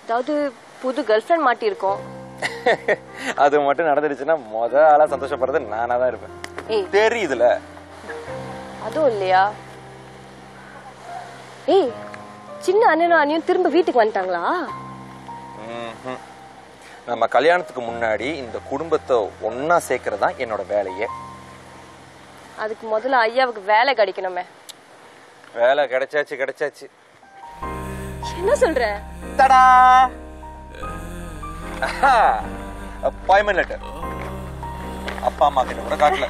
Speaker 5: அதாவது புது கேர்ள் ஃப்ரெண்ட் மாட்டியிருக்கோம்.
Speaker 2: அது மட்டும் நடந்துருச்சுன்னா முத ஆளா சந்தோஷப்படுறது நானா தான் இருப்பேன். தெரியுதுல.
Speaker 5: அதுவும் இல்லையா? ஏய், சின்ன அண்ணனும் அண்ணியும் திரும்ப வீட்டுக்கு வந்துட்டாங்களா?
Speaker 2: நம்ம கல்யாணத்துக்கு முன்னாடி இந்த குடும்பத்தை ஒன்னா சேர்க்கறது தான் என்னோட வேலையே.
Speaker 5: அதுக்கு முதல்ல ஐயாவுக்கு வேலை கிடைக்கணுமே.
Speaker 2: வேலை கிடைச்சாச்சு.
Speaker 5: என்ன சொல்ற?
Speaker 2: தடா, அப்பாயின்மெண்ட் லெட்டர். அப்பா அம்மா கிட்ட கூட காட்டல,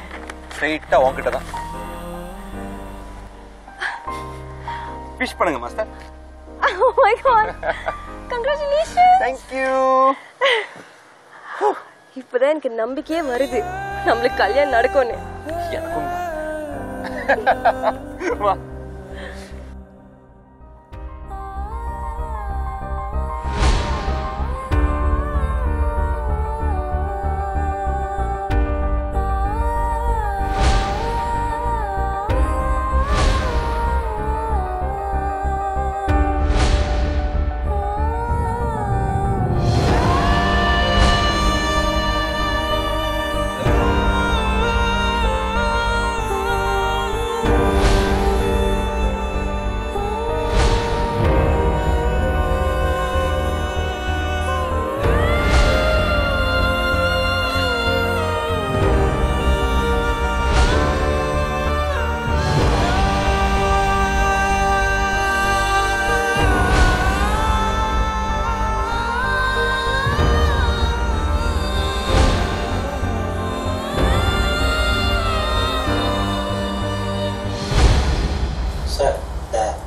Speaker 2: ஸ்ட்ரைட்டா உன்கிட்ட தான். விஷ் பண்ணுங்க master.
Speaker 5: Oh my god. Congratulations.
Speaker 2: Thank you.
Speaker 5: இப்பதான் எனக்கு நம்பிக்கையே வருது நம்மளுக்கு கல்யாணம் நடக்கும்னு.
Speaker 2: எனக்கும் வா.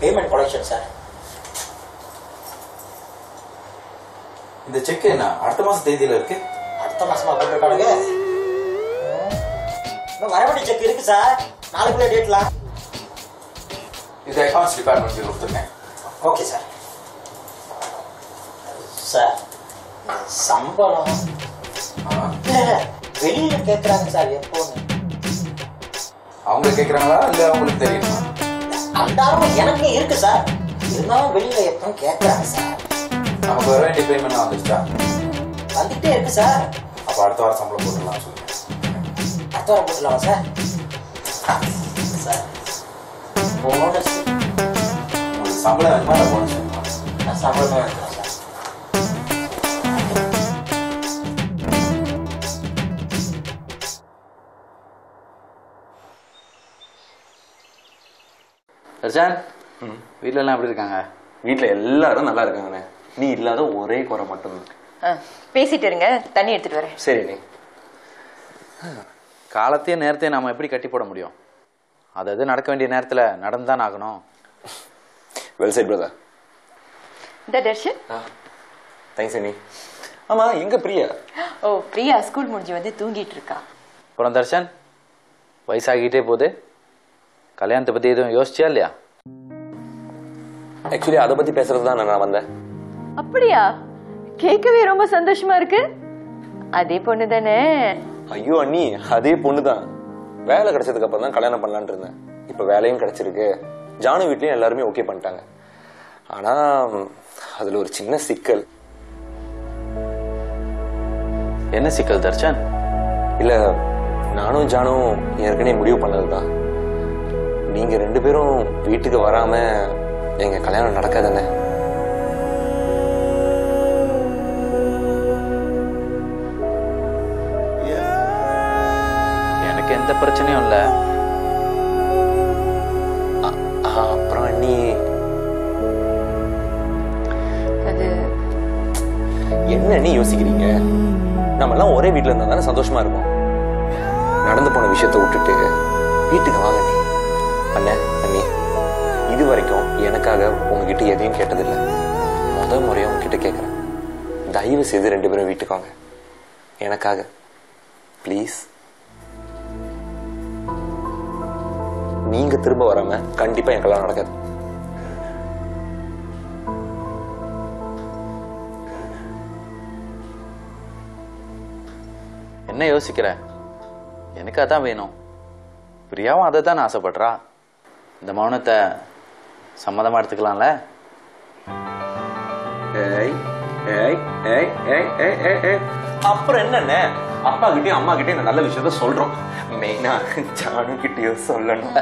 Speaker 7: Payment collection sir.
Speaker 10: இந்த செக் என்ன அடுத்த மாசம் தேதியில இருக்கு?
Speaker 7: அடுத்த மாசமா போட்டுருக்கானுங்க. வரவட்டி செக் இருக்கு சார், நாளைக்குள்ள டேட்ல.
Speaker 10: இது அக்கவுண்ட்ஸ் டிபார்ட்மெண்ட்க்கு கொடுத்துருக்கேன்.
Speaker 7: Okay sir. சார் சம்பளம் வெளியில கேட்கறாங்க சார். எப்போன்னு
Speaker 10: அவங்க கேட்கறாங்களா இல்ல அவங்களுக்கு தெரியுமா?
Speaker 7: அந்த ஆர்வம் எனக்கு இருக்கு சார், இருந்தாலும் வெளியில எப்போ கேட்கறாங்க சார்.
Speaker 10: நமக்கு வர வேண்டிய பேமெண்ட் வந்துருச்சா?
Speaker 7: வந்துட்டே இருக்கு சார்.
Speaker 10: அப்ப அடுத்த வாரம் சம்பளம் போட்டுடலாம் சொல்லுங்க.
Speaker 7: அடுத்த வாரம் போட்டுடலாமா சார்? சார் போனஸ்
Speaker 10: உங்களுக்கு சம்பளம் வேணுமா இல்லை போனஸ் வேணுமா?
Speaker 7: நான் சம்பளம் தான் வேணும் சார்.
Speaker 10: தர்ஷன், வீட்ல எல்லாம் எப்படி இருக்காங்க?
Speaker 2: வீட்டுல எல்லாரும் நல்லா இருக்காங்கண்ணே. நீ இல்லாத ஒரே குறை மட்டும்தான்.
Speaker 6: பேசிட்டு இருங்க, தண்ணி எடுத்துட்டு வரேன்.
Speaker 2: சரி. நீ
Speaker 10: காலத்தையும் நேரத்தையும் நாம எப்படி கட்டி போட முடியும்? அது நடக்க வேண்டிய நேரத்துல நடந்துதான் ஆகணும்.
Speaker 2: Well said brother.
Speaker 6: இந்த தர்ஷன்.
Speaker 2: தேங்க்ஸ் அண்ணி. ஆமா, எங்க பிரியா?
Speaker 6: ஓ, பிரியா ஸ்கூல் முடிஞ்சு வந்து தூங்கிட்டு இருக்கா.
Speaker 10: அப்புறம் தர்ஷன், வயசாகிட்டே போகுது, கல்யாணத்தை பத்தி எதுவும் யோசிச்சியா இல்லையா?
Speaker 2: ஆக்சுவலி அதை பத்தி பேசுறது தான் நான் வந்தேன்.
Speaker 6: அப்படியா? கேட்கவே ரொம்ப சந்தோஷமா இருக்கு. அதே பொண்ணு தானே?
Speaker 2: ஐயோ அண்ணி, அதே பொண்ணுதான். வேலை கிடைச்சதுக்கு அப்புறம் தான் கல்யாணம் பண்ணலான்னு இருந்தேன். இப்ப வேலையும் கிடைச்சிருக்கு. ஜானு வீட்லயும் எல்லாருமே ஓகே பண்ணிட்டாங்க. ஆனா அதுல ஒரு சின்ன சிக்கல்.
Speaker 12: என்ன சிக்கல் தர்ஷன்?
Speaker 2: இல்ல, நானும் ஜானும் ஏற்கனவே முடிவு பண்ணதுதான். நீங்க 2 பேரும் வீட்டுக்கு வராம எங்க கல்யாணம் நடக்காதுன்னு.
Speaker 12: எனக்கு எந்த பிரச்சனையும் இல்ல.
Speaker 2: அப்புறம் அண்ணி,
Speaker 6: அது
Speaker 2: என்ன நீ யோசிக்கிறீங்க? நம்ம எல்லாம் ஒரே வீட்டுல இருந்தா தானே சந்தோஷமா இருக்கும். நடந்து போன விஷயத்தை விட்டுட்டு வீட்டுக்கு வாங்க நீ. அண்ணே அண்ணி, இது வரைக்கும் எனக்காக உங்ககிட்ட எதையும் கேட்டதில்லை. முதல் முறையா உங்ககிட்ட கேட்கறேன். தயவு செய்து 2 பேரும் வீட்டுக்கு வாங்க எனக்காக, ப்ளீஸ். நீங்க திரும்ப வராம கண்டிப்பா என் கல்யாணம் நடக்காது.
Speaker 12: என்ன யோசிக்கிற? எனக்கு அதான் வேணும். பிரியாவும் அதை தான் ஆசைப்படுறா. இந்த மௌனத்தை சம்மதமா எடுத்துக்கலாம்ல?
Speaker 2: அப்புறம் என்னண்ணே, அப்பா கிட்டயும் அம்மா கிட்டயும் இந்த நல்ல விஷயத்த சொல்றோம். மெயினா ஜானு கிட்டயும் சொல்லணும்.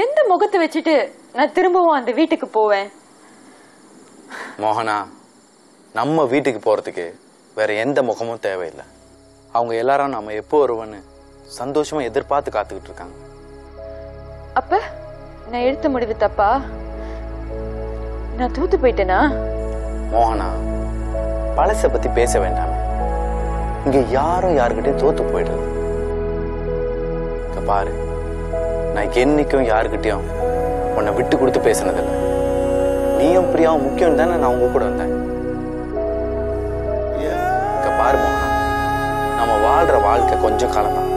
Speaker 6: எந்த முகத்தை வச்சுட்டு நான் திரும்பவும் அந்த வீட்டுக்கு போவேன்?
Speaker 12: மோகனா, நம்ம வீட்டுக்கு போறதுக்கு வேற எந்த முகமும் தேவையில்லை. அவங்க எல்லாரும் நம்ம எப்போ வருவோன்னு சந்தோஷமா எதிர்பார்த்து காத்துக்கிட்டு இருக்காங்க.
Speaker 6: அப்ப நான் எடுத்த முடிவு தப்பா? நான் தூத்து போயிட்டேனா?
Speaker 12: மோகனா, பழசை பத்தி பேச வேண்டாம். இங்க யாரும் யாருக்கிட்டையும் தோத்து போயிடுறது. பாரு, நான் என்னைக்கும் யாருக்கிட்டையும் உன்னை விட்டு கொடுத்து பேசினதில்லை. நீயும் பிரியாவும் முக்கியம் தானே நான் உங்க கூட வந்தேன். பாரு மோகனா, நம்ம வாழ்ற வாழ்க்கை கொஞ்சம் காலம் தான்.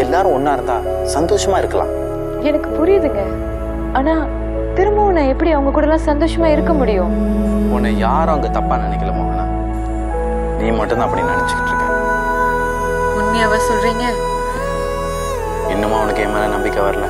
Speaker 12: எல்லாரும் ஒன்னா இருந்தா சந்தோஷமா இருக்கலாம்.
Speaker 6: எனக்கு புரியுதுங்க. ஆனா திரும்பவும் நான் எப்படி அவங்க கூட எல்லாம் சந்தோஷமா இருக்க முடியும்?
Speaker 12: உன்னை யாரும் அங்க தப்பா நினைக்கல மோகனா. நீ மட்டும்தான் அப்படி நினைச்சுக்கிட்டு இருக்க.
Speaker 6: உண்மையாவா சொல்றீங்க?
Speaker 12: இன்னுமா உனக்கு என் மேல நம்பிக்கை வரல?